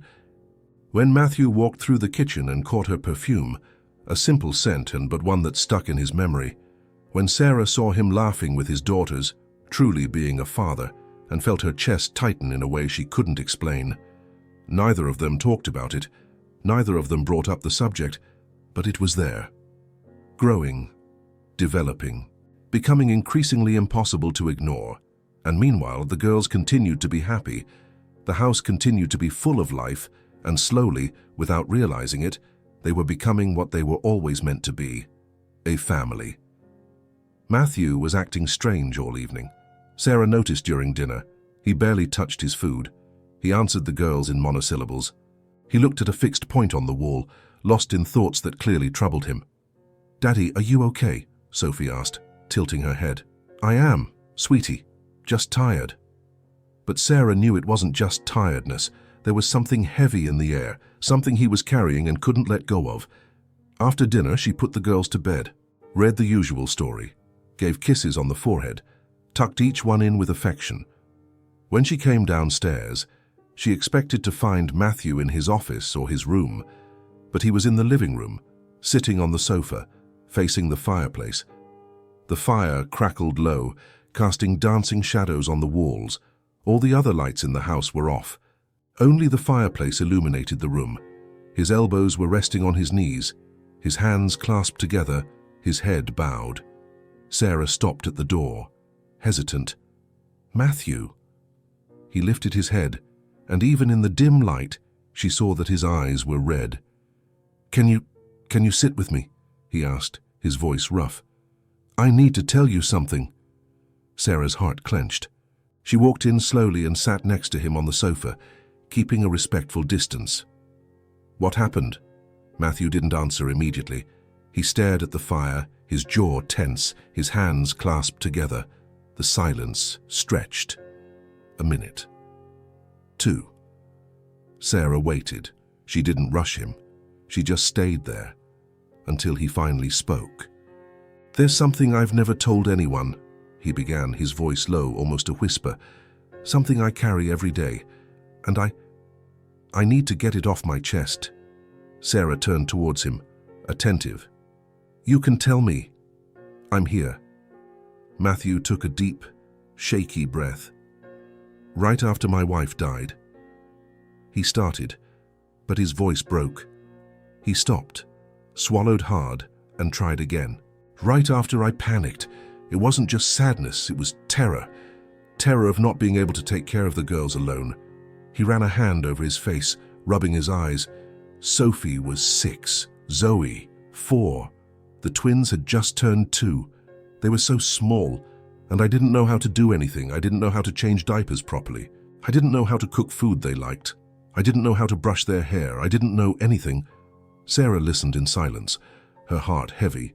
when Matthew walked through the kitchen and caught her perfume, a simple scent but one that stuck in his memory, when Sarah saw him laughing with his daughters, truly being a father, and felt her chest tighten in a way she couldn't explain. Neither of them talked about it, neither of them brought up the subject, but it was there. Growing, developing, becoming increasingly impossible to ignore. And meanwhile, the girls continued to be happy. The house continued to be full of life, and slowly, without realizing it, they were becoming what they were always meant to be, a family. Matthew was acting strange all evening. Sarah noticed during dinner. He barely touched his food. He answered the girls in monosyllables. He looked at a fixed point on the wall, lost in thoughts that clearly troubled him. "Daddy, are you okay?" Sophie asked, tilting her head. "I am, sweetie. Just tired." But Sarah knew it wasn't just tiredness. There was something heavy in the air, something he was carrying and couldn't let go of. After dinner, she put the girls to bed, read the usual story, gave kisses on the forehead, tucked each one in with affection. When she came downstairs, she expected to find Matthew in his office or his room, but he was in the living room, sitting on the sofa, facing the fireplace. The fire crackled low, casting dancing shadows on the walls. All the other lights in the house were off. Only the fireplace illuminated the room. His elbows were resting on his knees, his hands clasped together, his head bowed. Sarah stopped at the door, hesitant. "Matthew." He lifted his head, and even in the dim light, she saw that his eyes were red. Can you sit with me?" he asked, his voice rough. "I need to tell you something." Sarah's heart clenched. She walked in slowly and sat next to him on the sofa, keeping a respectful distance. "What happened?" Matthew didn't answer immediately. He stared at the fire, his jaw tense, his hands clasped together. The silence stretched. A minute. 2. Sarah waited. She didn't rush him. She just stayed there, until he finally spoke. "There's something I've never told anyone," he began, his voice low, almost a whisper. "Something I carry every day, and I need to get it off my chest." Sarah turned towards him, attentive. "You can tell me. I'm here." Matthew took a deep, shaky breath. "Right after my wife died." He started, but his voice broke. He stopped, swallowed hard, and tried again. "Right after I panicked. It wasn't just sadness, it was terror. Terror of not being able to take care of the girls alone." He ran a hand over his face, rubbing his eyes. Sophie was 6, Zoe 4. The twins had just turned 2. They were so small, and I didn't know how to do anything. I didn't know how to change diapers properly. I didn't know how to cook food they liked. I didn't know how to brush their hair. I didn't know anything. Sarah listened in silence, her heart heavy.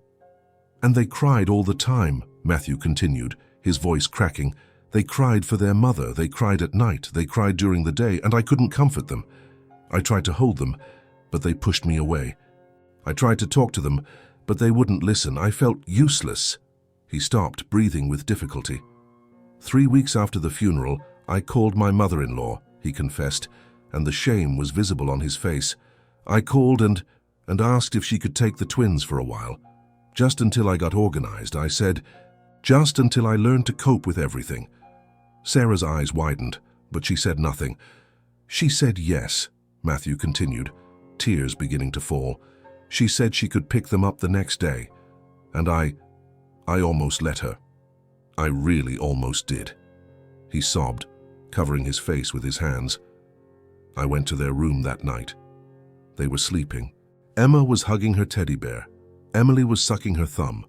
"And they cried all the time," Matthew continued, his voice cracking. "They cried for their mother. They cried at night. They cried during the day, and I couldn't comfort them. I tried to hold them, but they pushed me away. I tried to talk to them, but they wouldn't listen. I felt useless." He stopped, breathing with difficulty. 3 weeks after the funeral, I called my mother-in-law, he confessed, and the shame was visible on his face. I called and asked if she could take the twins for a while. Just until I got organized, I said, just until I learned to cope with everything. Sarah's eyes widened, but she said nothing. "She said yes," Matthew continued, tears beginning to fall. "She said she could pick them up the next day, and I almost let her. I really almost did." He sobbed, covering his face with his hands. "I went to their room that night. They were sleeping. Emma was hugging her teddy bear. Emily was sucking her thumb.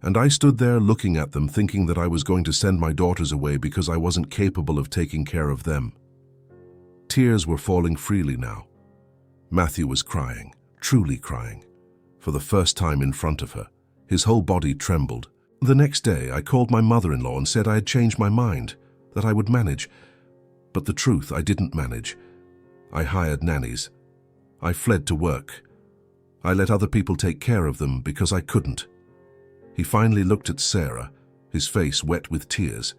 And I stood there looking at them, thinking that I was going to send my daughters away because I wasn't capable of taking care of them." Tears were falling freely now. Matthew was crying, truly crying, for the first time in front of her. His whole body trembled. "The next day, I called my mother-in-law and said I had changed my mind, that I would manage. But the truth, I didn't manage. I hired nannies. I fled to work. I let other people take care of them because I couldn't. He finally looked at Sarah, his face wet with tears,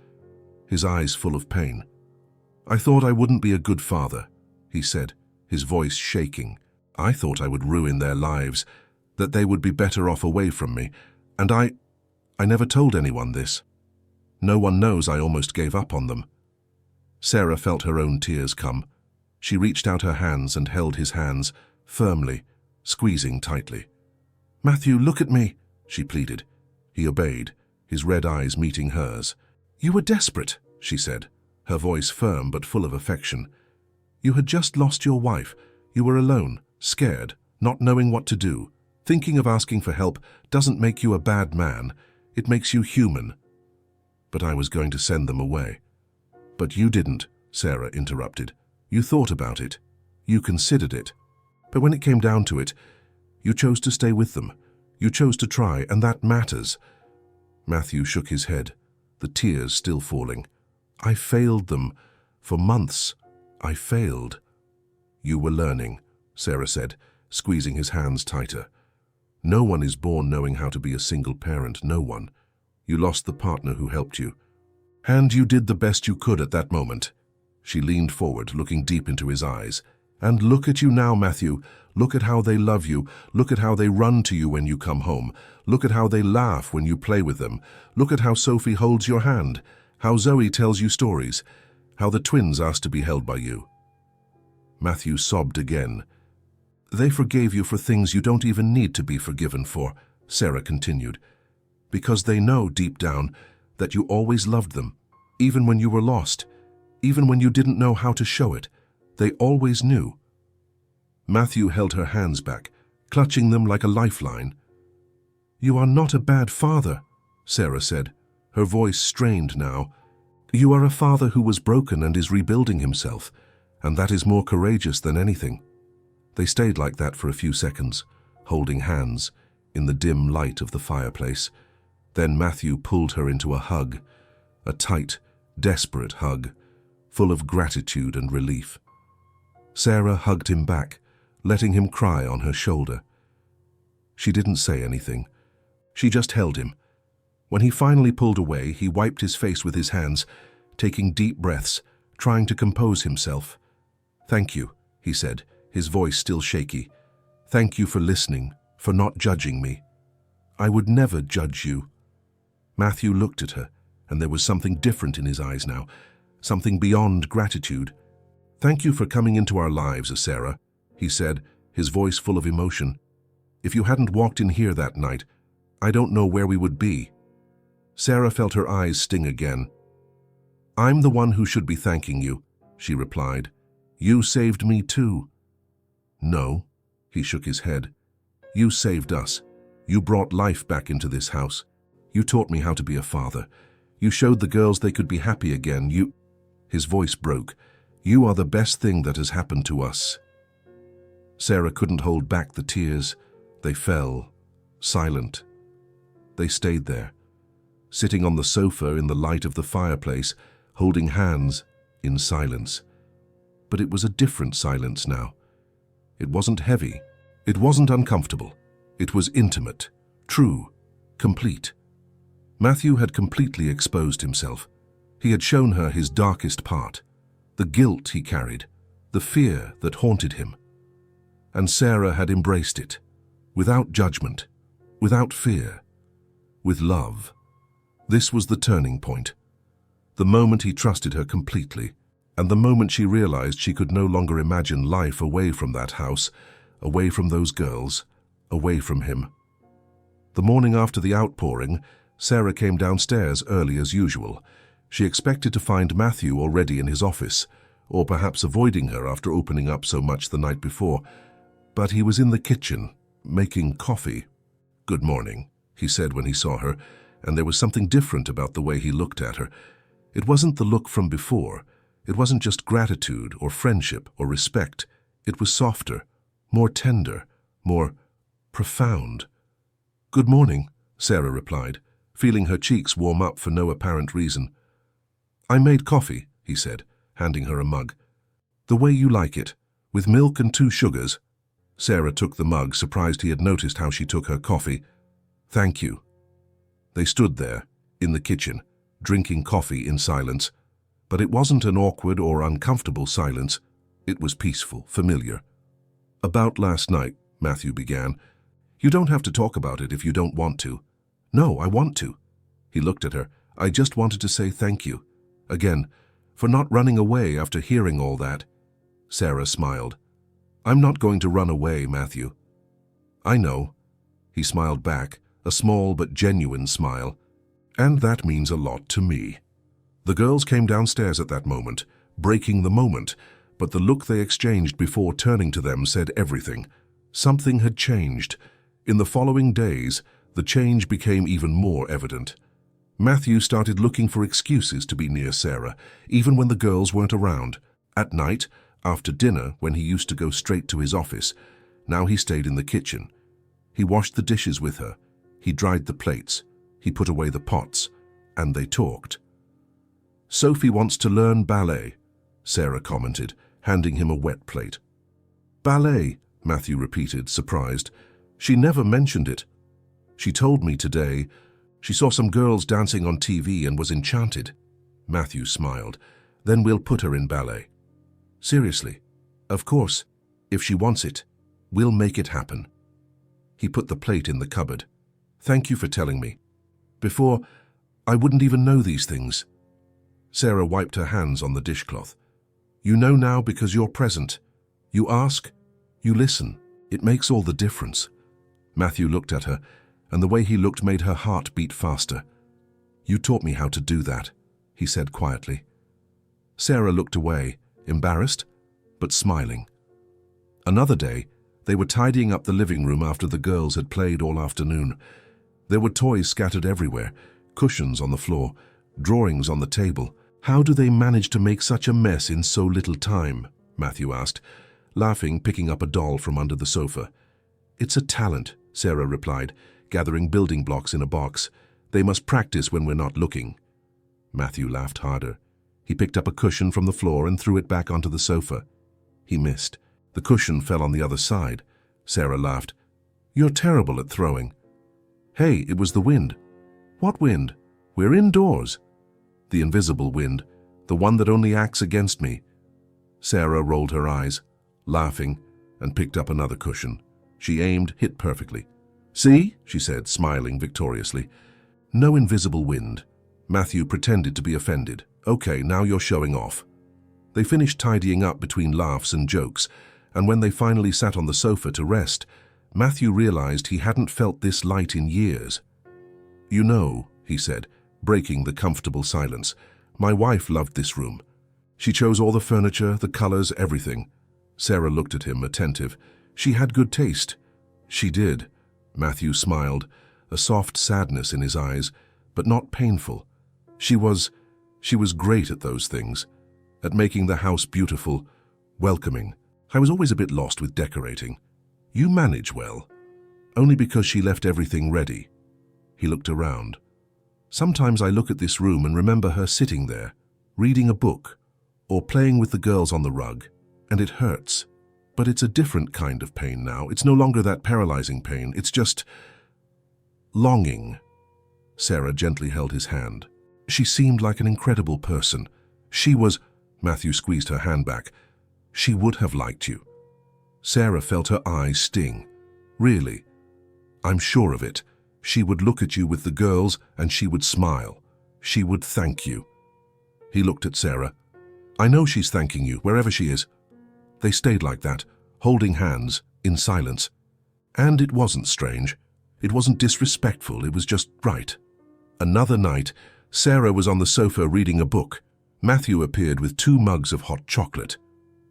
his eyes full of pain. I thought I wouldn't be a good father, he said, his voice shaking. I thought I would ruin their lives, that they would be better off away from me, and I never told anyone this. No one knows I almost gave up on them. Sarah felt her own tears come. She reached out her hands and held his hands, firmly, squeezing tightly. "Matthew, look at me," she pleaded. He obeyed, his red eyes meeting hers. "You were desperate," she said, her voice firm but full of affection. "You had just lost your wife. You were alone, scared, not knowing what to do. Thinking of asking for help doesn't make you a bad man. It makes you human." "But I was going to send them away." "But you didn't," Sarah interrupted. "You thought about it. You considered it. But when it came down to it, you chose to stay with them. You chose to try, and that matters." Matthew shook his head, the tears still falling. "I failed them. For months, I failed." "You were learning," Sarah said, squeezing his hands tighter. "No one is born knowing how to be a single parent, no one. You lost the partner who helped you. And you did the best you could at that moment." She leaned forward, looking deep into his eyes. "And look at you now, Matthew. Look at how they love you. Look at how they run to you when you come home. Look at how they laugh when you play with them. Look at how Sophie holds your hand, how Zoe tells you stories, how the twins ask to be held by you." Matthew sobbed again. "They forgave you for things you don't even need to be forgiven for," Sarah continued, "because they know deep down that you always loved them, even when you were lost, even when you didn't know how to show it. They always knew." Matthew held her hands back, clutching them like a lifeline. "You are not a bad father," Sarah said, her voice strained now. "You are a father who was broken and is rebuilding himself, and that is more courageous than anything." They stayed like that for a few seconds, holding hands, in the dim light of the fireplace. Then Matthew pulled her into a hug, a tight, desperate hug, full of gratitude and relief. Sarah hugged him back, letting him cry on her shoulder. She didn't say anything. She just held him. When he finally pulled away, he wiped his face with his hands, taking deep breaths, trying to compose himself. "Thank you," he said, his voice still shaky. "Thank you for listening, for not judging me. I would never judge you." Matthew looked at her, and there was something different in his eyes now, something beyond gratitude. "Thank you for coming into our lives, Sarah," he said, his voice full of emotion. "If you hadn't walked in here that night, I don't know where we would be." Sarah felt her eyes sting again. "I'm the one who should be thanking you," she replied. "You saved me too." "No," he shook his head. "You saved us. You brought life back into this house. You taught me how to be a father. You showed the girls they could be happy again. His voice broke. "You are the best thing that has happened to us." Sarah couldn't hold back the tears. They fell, silent. They stayed there, sitting on the sofa in the light of the fireplace, holding hands in silence. But it was a different silence now. It wasn't heavy. It wasn't uncomfortable. It was intimate, true, complete. Matthew had completely exposed himself. He had shown her his darkest part, the guilt he carried, the fear that haunted him. And Sarah had embraced it, without judgment, without fear, with love. This was the turning point, the moment he trusted her completely, and the moment she realized she could no longer imagine life away from that house, away from those girls, away from him. The morning after the outpouring, Sarah came downstairs early as usual. She expected to find Matthew already in his office, or perhaps avoiding her after opening up so much the night before. But he was in the kitchen, making coffee. "Good morning," he said when he saw her, and there was something different about the way he looked at her. It wasn't the look from before. It wasn't just gratitude or friendship or respect. It was softer, more tender, more profound. "Good morning," Sarah replied, feeling her cheeks warm up for no apparent reason. "I made coffee," he said, handing her a mug. "The way you like it, With milk and 2 sugars. Sarah took the mug, surprised he had noticed how she took her coffee. Thank you. They stood there, in the kitchen, drinking coffee in silence. But it wasn't an awkward or uncomfortable silence. It was peaceful, familiar. About last night, Matthew began. You don't have to talk about it if you don't want to. No, I want to. He looked at her. I just wanted to say thank you. Again, for not running away after hearing all that. Sarah smiled. I'm not going to run away, Matthew. I know. He smiled back, a small but genuine smile. And that means a lot to me. The girls came downstairs at that moment, breaking the moment, but the look they exchanged before turning to them said everything. Something had changed. In the following days, the change became even more evident. Matthew started looking for excuses to be near Sarah, even when the girls weren't around. At night, after dinner, when he used to go straight to his office, now he stayed in the kitchen. He washed the dishes with her. He dried the plates. He put away the pots. And they talked. Sophie wants to learn ballet, Sarah commented, handing him a wet plate. Ballet, Matthew repeated, surprised. She never mentioned it. She told me today she saw some girls dancing on TV and was enchanted. Matthew smiled. Then we'll put her in ballet. Seriously? Of course. If she wants it, we'll make it happen. He put the plate in the cupboard. Thank you for telling me. Before, I wouldn't even know these things. Sarah wiped her hands on the dishcloth. You know now because you're present. You ask, you listen. It makes all the difference. Matthew looked at her, and the way he looked made her heart beat faster. You taught me how to do that, he said quietly. Sarah looked away, embarrassed, but smiling. Another day, they were tidying up the living room after the girls had played all afternoon. There were toys scattered everywhere, cushions on the floor, drawings on the table. How do they manage to make such a mess in so little time? Matthew asked, laughing, picking up a doll from under the sofa. It's a talent, Sarah replied, gathering building blocks in a box. They must practice when we're not looking. Matthew laughed harder. He picked up a cushion from the floor and threw it back onto the sofa. He missed. The cushion fell on the other side. Sarah laughed. You're terrible at throwing. Hey, it was the wind. What wind? We're indoors. The invisible wind, the one that only acts against me. Sarah rolled her eyes, laughing, and picked up another cushion. She aimed, hit perfectly. See, she said, smiling victoriously. No invisible wind. Matthew pretended to be offended. Okay, now you're showing off. They finished tidying up between laughs and jokes, and when they finally sat on the sofa to rest, Matthew realized he hadn't felt this light in years. You know, he said, breaking the comfortable silence, my wife loved this room. She chose all the furniture, the colors, everything. Sarah looked at him, attentive. She had good taste. She did. Matthew smiled, a soft sadness in his eyes, but not painful. She was great at those things, at making the house beautiful, welcoming. I was always a bit lost with decorating. You manage well. Only because she left everything ready. He looked around. Sometimes I look at this room and remember her sitting there, reading a book, or playing with the girls on the rug, and it hurts. But it's a different kind of pain now. It's no longer that paralyzing pain. It's just longing. Sarah gently held his hand. She seemed like an incredible person. Matthew squeezed her hand back. She would have liked you. Sarah felt her eyes sting. Really? I'm sure of it. She would look at you with the girls and she would smile. She would thank you. He looked at Sarah. I know she's thanking you, wherever she is. They stayed like that, holding hands, in silence. And it wasn't strange. It wasn't disrespectful, it was just right. Another night, Sarah was on the sofa reading a book. Matthew appeared with 2 mugs of hot chocolate.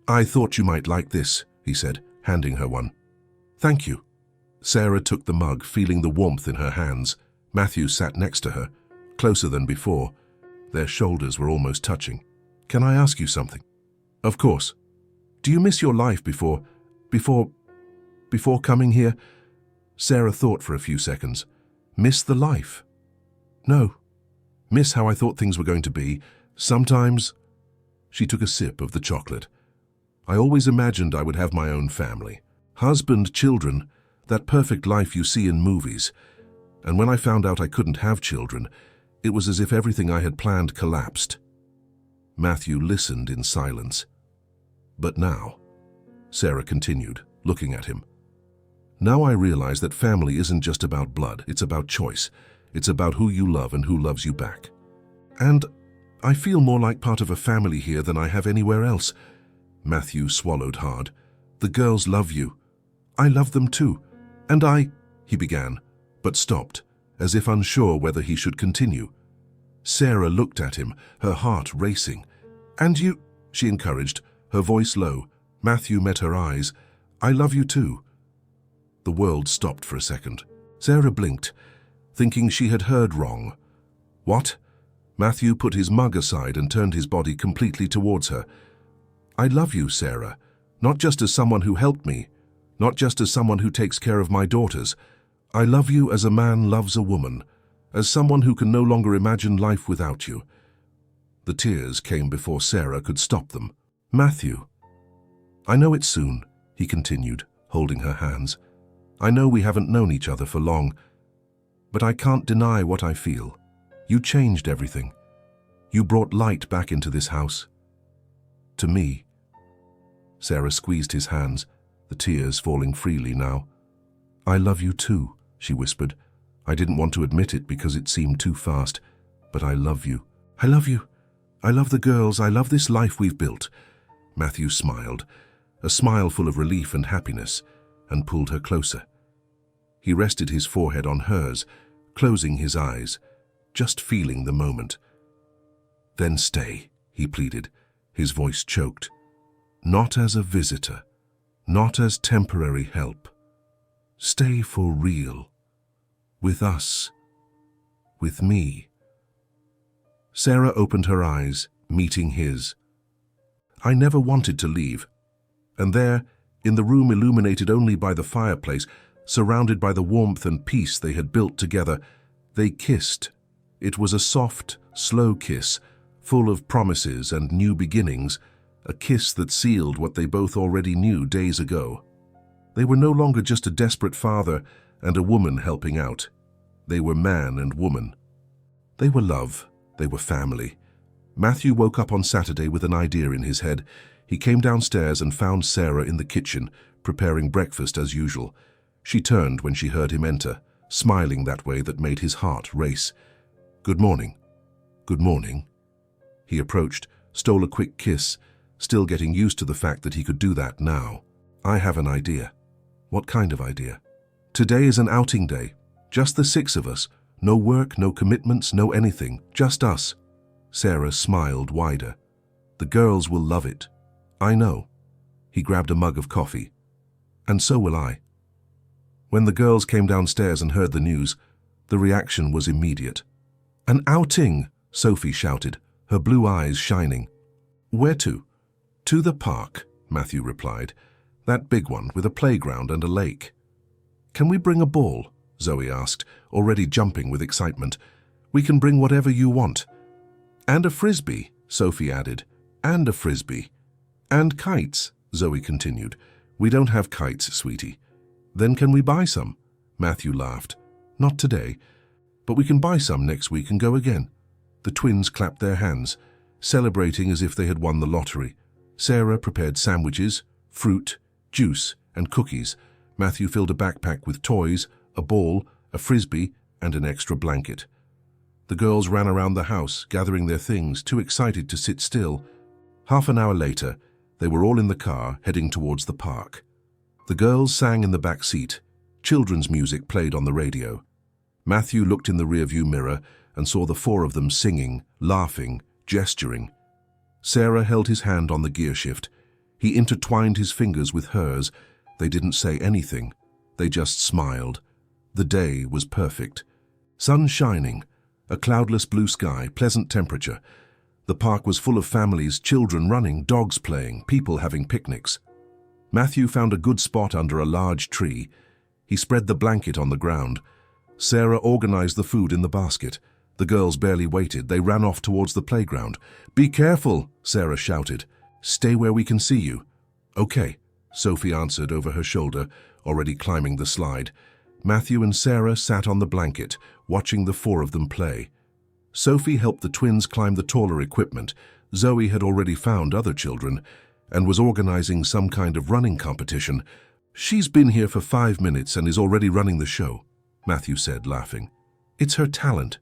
I thought you might like this, he said, handing her one. Thank you. Sarah took the mug, feeling the warmth in her hands. Matthew sat next to her, closer than before. Their shoulders were almost touching. Can I ask you something? Of course. Do you miss your life before coming here? Sarah thought for a few seconds. Miss the life? No. Miss how I thought things were going to be. Sometimes. She took a sip of the chocolate. I always imagined I would have my own family. Husband, children, that perfect life you see in movies. And when I found out I couldn't have children, it was as if everything I had planned collapsed. Matthew listened in silence. But now, Sarah continued, looking at him. Now I realize that family isn't just about blood, it's about choice. It's about who you love and who loves you back. And I feel more like part of a family here than I have anywhere else. Matthew swallowed hard. The girls love you. I love them too. And he began, but stopped, as if unsure whether he should continue. Sarah looked at him, her heart racing. And you, she encouraged, her voice low. Matthew met her eyes. I love you too. The world stopped for a second. Sarah blinked, thinking she had heard wrong. What? Matthew put his mug aside and turned his body completely towards her. I love you, Sarah, not just as someone who helped me, not just as someone who takes care of my daughters. I love you as a man loves a woman, as someone who can no longer imagine life without you. The tears came before Sarah could stop them. Matthew, I know it's soon, he continued, holding her hands. I know we haven't known each other for long, but I can't deny what I feel. You changed everything. You brought light back into this house. To me. Sarah squeezed his hands, the tears falling freely now. I love you too, she whispered. I didn't want to admit it because it seemed too fast, but I love you. I love you. I love the girls. I love this life we've built. Matthew smiled, a smile full of relief and happiness, and pulled her closer. He rested his forehead on hers, closing his eyes, just feeling the moment. Then stay, he pleaded, his voice choked. Not as a visitor, not as temporary help. Stay for real. With us. With me. Sarah opened her eyes, meeting his. I never wanted to leave. And there, in the room illuminated only by the fireplace, surrounded by the warmth and peace they had built together, they kissed. It was a soft, slow kiss, full of promises and new beginnings, a kiss that sealed what they both already knew days ago. They were no longer just a desperate father and a woman helping out. They were man and woman. They were love. They were family. Matthew woke up on Saturday with an idea in his head. He came downstairs and found Sarah in the kitchen, preparing breakfast as usual. She turned when she heard him enter, smiling that way that made his heart race. Good morning. Good morning. He approached, stole a quick kiss, still getting used to the fact that he could do that now. I have an idea. What kind of idea? Today is an outing day. Just the 6 of us. No work, no commitments, no anything. Just us. Sarah smiled wider. The girls will love it. I know. He grabbed a mug of coffee. And so will I. When the girls came downstairs and heard the news, the reaction was immediate. An outing, Sophie shouted, her blue eyes shining. Where to? To the park, Matthew replied. That big one with a playground and a lake. Can we bring a ball? Zoe asked, already jumping with excitement. We can bring whatever you want. And a frisbee, Sophie added. And a frisbee. And kites, Zoe continued. We don't have kites, sweetie. Then can we buy some? Matthew laughed. Not today, but we can buy some next week and go again. The twins clapped their hands, celebrating as if they had won the lottery. Sarah prepared sandwiches, fruit, juice, and cookies. Matthew filled a backpack with toys, a ball, a frisbee, and an extra blanket. The girls ran around the house, gathering their things, too excited to sit still. Half an hour later, they were all in the car, heading towards the park. The girls sang in the back seat. Children's music played on the radio. Matthew looked in the rearview mirror and saw the 4 of them singing, laughing, gesturing. Sarah held his hand on the gear shift. He intertwined his fingers with hers. They didn't say anything. They just smiled. The day was perfect. Sun shining, a cloudless blue sky, pleasant temperature. The park was full of families, children running, dogs playing, people having picnics. Matthew found a good spot under a large tree. He spread the blanket on the ground. Sarah organized the food in the basket. The girls barely waited. They ran off towards the playground. Be careful, Sarah shouted. Stay where we can see you. Okay, Sophie answered over her shoulder, already climbing the slide. Matthew and Sarah sat on the blanket, watching the four of them play. Sophie helped the twins climb the taller equipment. Zoe had already found other children and was organizing some kind of running competition. She's been here for 5 minutes and is already running the show, Matthew said, laughing. It's her talent.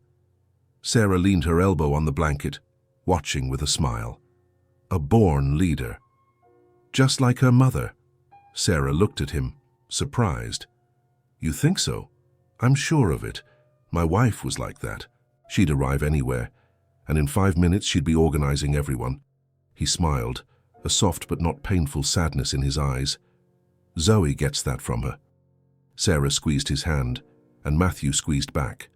Sarah leaned her elbow on the blanket, watching with a smile. A born leader. Just like her mother. Sarah looked at him, surprised. You think so? I'm sure of it. My wife was like that. She'd arrive anywhere, and in 5 minutes she'd be organizing everyone. He smiled, a soft but not painful sadness in his eyes. Zoe gets that from her. Sarah squeezed his hand, and Matthew squeezed back.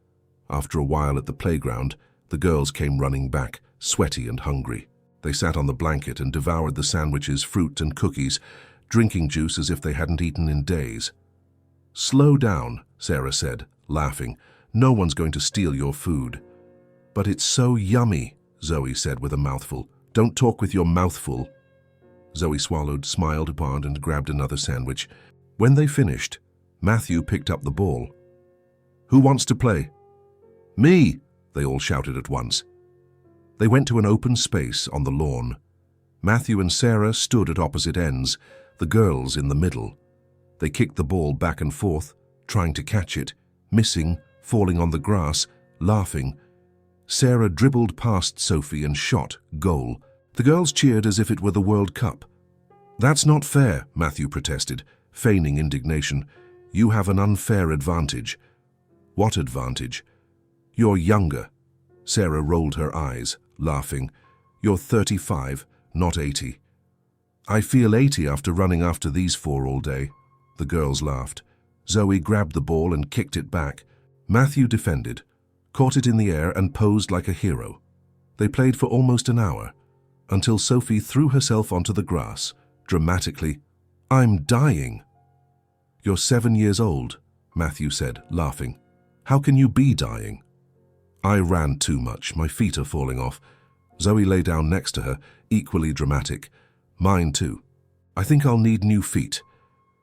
After a while at the playground, the girls came running back, sweaty and hungry. They sat on the blanket and devoured the sandwiches, fruit and cookies, drinking juice as if they hadn't eaten in days. Slow down, Sarah said, laughing. No one's going to steal your food. But it's so yummy, Zoe said with a mouthful. Don't talk with your mouth full. Zoe swallowed, smiled upon, and grabbed another sandwich. When they finished, Matthew picked up the ball. Who wants to play? Me, they all shouted at once. They went to an open space on the lawn. Matthew and Sarah stood at opposite ends, the girls in the middle. They kicked the ball back and forth, trying to catch it, missing, falling on the grass, laughing. Sarah dribbled past Sophie and shot, goal. The girls cheered as if it were the World Cup. That's not fair, Matthew protested, feigning indignation. You have an unfair advantage. What advantage? You're younger. Sarah rolled her eyes, laughing. You're 35, not 80. I feel 80 after running after these four all day. The girls laughed. Zoe grabbed the ball and kicked it back. Matthew defended, caught it in the air and posed like a hero. They played for almost an hour, until Sophie threw herself onto the grass, dramatically. I'm dying. You're 7 years old, Matthew said, laughing. How can you be dying? I ran too much, my feet are falling off. Zoe lay down next to her, equally dramatic. Mine too. I think I'll need new feet.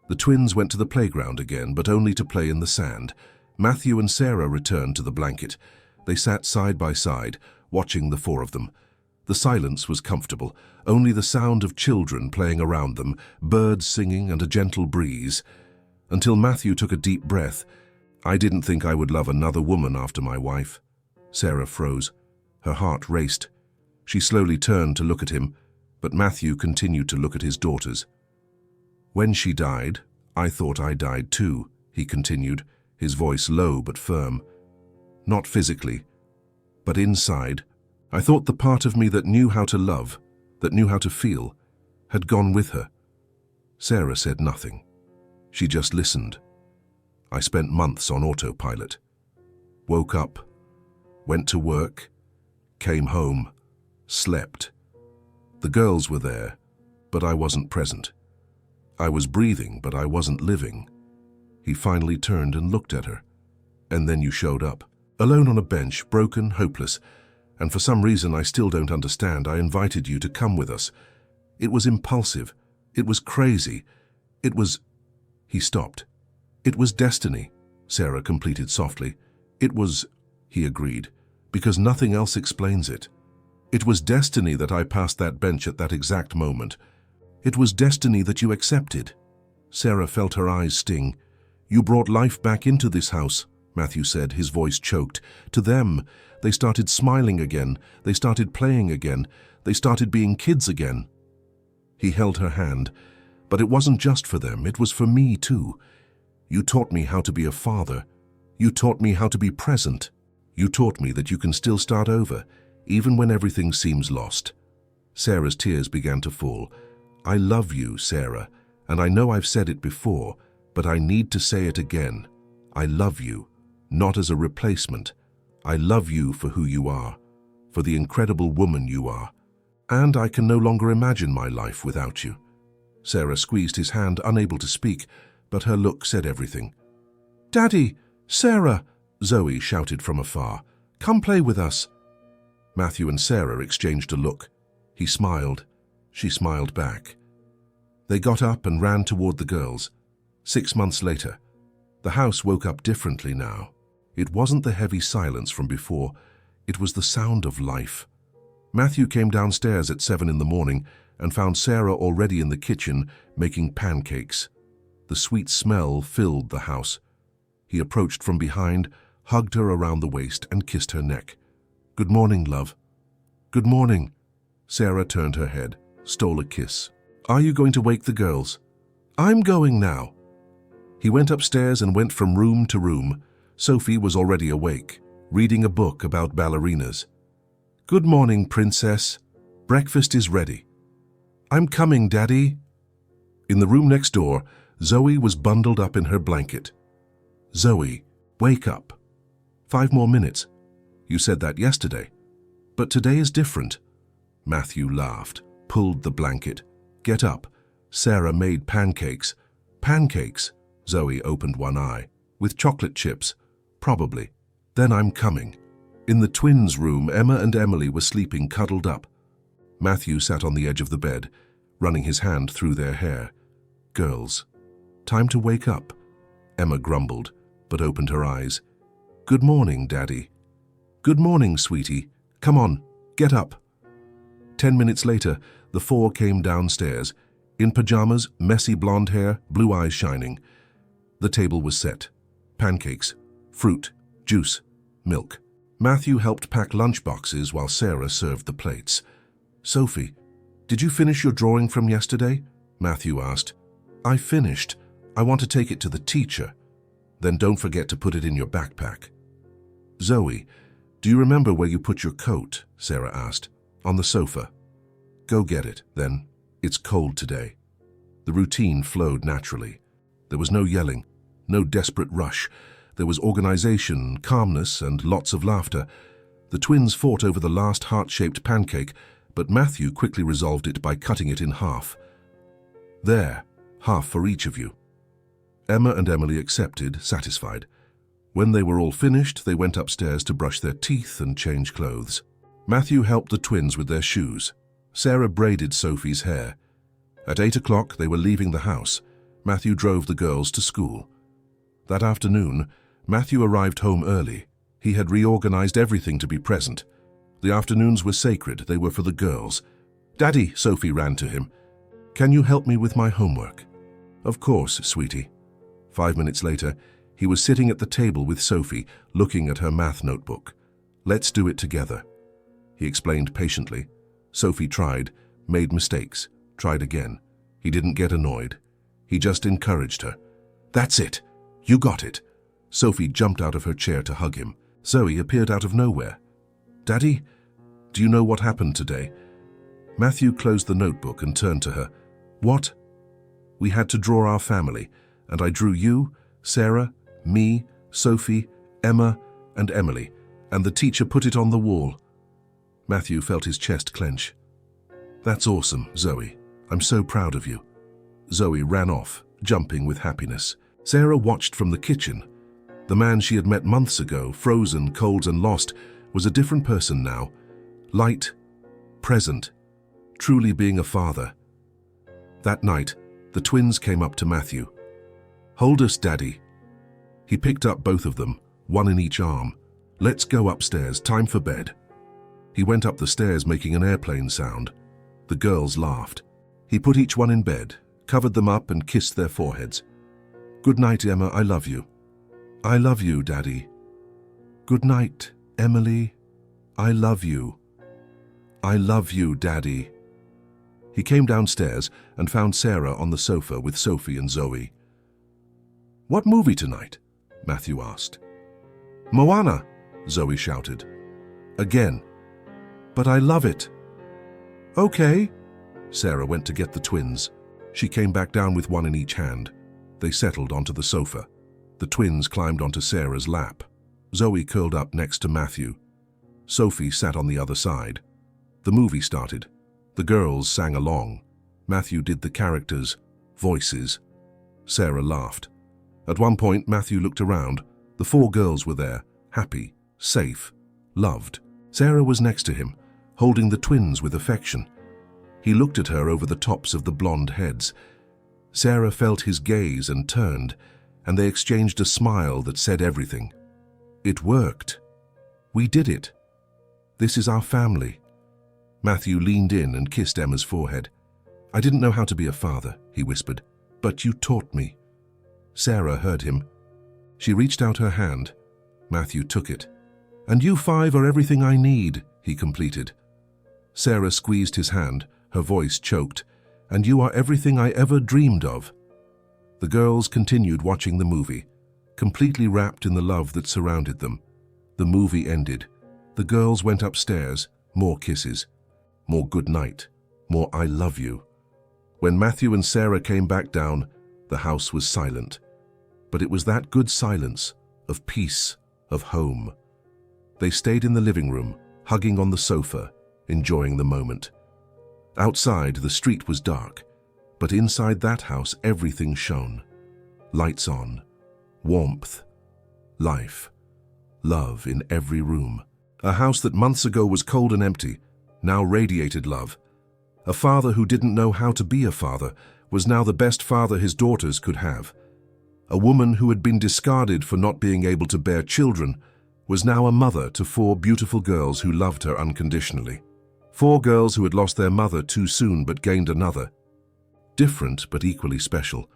The twins went to the playground again, but only to play in the sand. Matthew and Sarah returned to the blanket. They sat side by side, watching the four of them. The silence was comfortable, only the sound of children playing around them, birds singing and a gentle breeze. Until Matthew took a deep breath. I didn't think I would love another woman after my wife. Sarah froze. Her heart raced. She slowly turned to look at him, but Matthew continued to look at his daughters. When she died, I thought I died too, he continued, his voice low but firm. Not physically, but inside. I thought the part of me that knew how to love, that knew how to feel, had gone with her. Sarah said nothing. She just listened. I spent months on autopilot. Woke up, went to work, came home, slept. The girls were there, but I wasn't present. I was breathing, but I wasn't living. He finally turned and looked at her. And then you showed up, alone on a bench, broken, hopeless. And for some reason I still don't understand, I invited you to come with us. It was impulsive. It was crazy. It was... He stopped. It was destiny, Sarah completed softly. It was, he agreed, because nothing else explains it. It was destiny that I passed that bench at that exact moment. It was destiny that you accepted. Sarah felt her eyes sting. You brought life back into this house, Matthew said, his voice choked. To them, they started smiling again. They started playing again. They started being kids again. He held her hand. But it wasn't just for them, it was for me too. You taught me how to be a father. You taught me how to be present. You taught me that you can still start over, even when everything seems lost. Sarah's tears began to fall. I love you, Sarah, and I know I've said it before, but I need to say it again. I love you, not as a replacement. I love you for who you are, for the incredible woman you are. And I can no longer imagine my life without you. Sarah squeezed his hand, unable to speak, but her look said everything. Daddy! Sarah! Zoe shouted from afar. Come play with us. Matthew and Sarah exchanged a look. He smiled. She smiled back. They got up and ran toward the girls. 6 months later, the house woke up differently now. It wasn't the heavy silence from before, it was the sound of life. Matthew came downstairs at 7 in the morning and found Sarah already in the kitchen making pancakes. The sweet smell filled the house. He approached from behind, hugged her around the waist and kissed her neck. "Good morning, love." "Good morning." Sarah turned her head, stole a kiss. "Are you going to wake the girls?" "I'm going now." He went upstairs and went from room to room. Sophie was already awake, reading a book about ballerinas. "Good morning, princess. Breakfast is ready." "I'm coming, Daddy." In the room next door, Zoe was bundled up in her blanket. "Zoe, wake up. 5 more minutes. You said that yesterday. But today is different." Matthew laughed, pulled the blanket. "Get up. Sarah made pancakes." "Pancakes?" Zoe opened one eye. "With chocolate chips?" "Probably." "Then I'm coming." In the twins' room, Emma and Emily were sleeping cuddled up. Matthew sat on the edge of the bed, running his hand through their hair. "Girls, time to wake up." Emma grumbled, but opened her eyes. "Good morning, Daddy." "Good morning, sweetie. Come on, get up." 10 minutes later, the 4 came downstairs, in pajamas, messy blonde hair, blue eyes shining. The table was set. Pancakes, fruit, juice, milk. Matthew helped pack lunchboxes while Sarah served the plates. "Sophie, did you finish your drawing from yesterday?" Matthew asked. "I finished. I want to take it to the teacher." "Then don't forget to put it in your backpack." "Zoe, do you remember where you put your coat?" Sarah asked. "On the sofa." "Go get it, then. It's cold today." The routine flowed naturally. There was no yelling, no desperate rush. There was organization, calmness, and lots of laughter. The twins fought over the last heart-shaped pancake, but Matthew quickly resolved it by cutting it in half. "There, half for each of you." Emma and Emily accepted, satisfied. When they were all finished, they went upstairs to brush their teeth and change clothes. Matthew helped the twins with their shoes. Sarah braided Sophie's hair. At 8 o'clock, they were leaving the house. Matthew drove the girls to school. That afternoon, Matthew arrived home early. He had reorganized everything to be present. The afternoons were sacred. They were for the girls. "Daddy," Sophie ran to him. "Can you help me with my homework?" "Of course, sweetie." 5 minutes later, he was sitting at the table with Sophie, looking at her math notebook. "Let's do it together," he explained patiently. Sophie tried, made mistakes, tried again. He didn't get annoyed. He just encouraged her. "That's it. You got it." Sophie jumped out of her chair to hug him. Zoe appeared out of nowhere. "Daddy, do you know what happened today?" Matthew closed the notebook and turned to her. "What?" "We had to draw our family, and I drew you, Sarah, me, Sophie, Emma, and Emily, and the teacher put it on the wall." Matthew felt his chest clench. "That's awesome, Zoe. I'm so proud of you." Zoe ran off, jumping with happiness. Sarah watched from the kitchen. The man she had met months ago, frozen, cold, and lost, was a different person now. Light, present, truly being a father. That night, the twins came up to Matthew. "Hold us, Daddy." He picked up both of them, one in each arm. "Let's go upstairs, time for bed." He went up the stairs making an airplane sound. The girls laughed. He put each one in bed, covered them up and kissed their foreheads. "Good night, Emma, I love you." "I love you, Daddy." "Good night, Emily. I love you." "I love you, Daddy." He came downstairs and found Sarah on the sofa with Sophie and Zoe. "What movie tonight?" Matthew asked. "Moana," Zoe shouted. "Again." "But I love it." "Okay." Sarah went to get the twins. She came back down with one in each hand. They settled onto the sofa. The twins climbed onto Sarah's lap. Zoe curled up next to Matthew. Sophie sat on the other side. The movie started. The girls sang along. Matthew did the characters, voices. Sarah laughed. At one point, Matthew looked around. The 4 girls were there, happy, safe, loved. Sarah was next to him, holding the twins with affection. He looked at her over the tops of the blonde heads. Sarah felt his gaze and turned, and they exchanged a smile that said everything. It worked. We did it. This is our family. Matthew leaned in and kissed Emma's forehead. I didn't know how to be a father, he whispered, but you taught me. Sarah heard him. She reached out her hand. Matthew took it. And you 5 are everything I need, he completed. Sarah squeezed his hand, her voice choked. And you are everything I ever dreamed of. The girls continued watching the movie, completely wrapped in the love that surrounded them. The movie ended. The girls went upstairs, more kisses, more good night, more I love you. When Matthew and Sarah came back down, the house was silent. But it was that good silence, of peace, of home. They stayed in the living room, hugging on the sofa, enjoying the moment. Outside, the street was dark, but inside that house everything shone. Lights on, warmth, life, love in every room. A house that months ago was cold and empty, now radiated love. A father who didn't know how to be a father was now the best father his daughters could have. A woman who had been discarded for not being able to bear children was now a mother to 4 beautiful girls who loved her unconditionally. 4 girls who had lost their mother too soon but gained another. Different but equally special,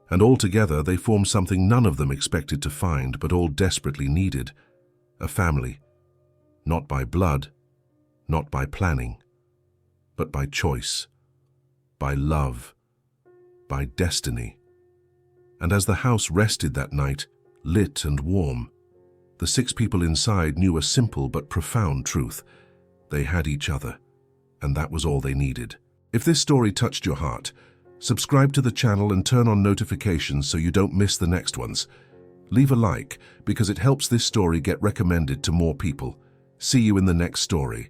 and altogether they formed something none of them expected to find but all desperately needed. A family. Not by blood, not by planning, but by choice, by love, by destiny. And as the house rested that night, lit and warm, the 6 people inside knew a simple but profound truth. They had each other. And that was all they needed. If this story touched your heart, subscribe to the channel and turn on notifications so you don't miss the next ones. Leave a like because it helps this story get recommended to more people. See you in the next story.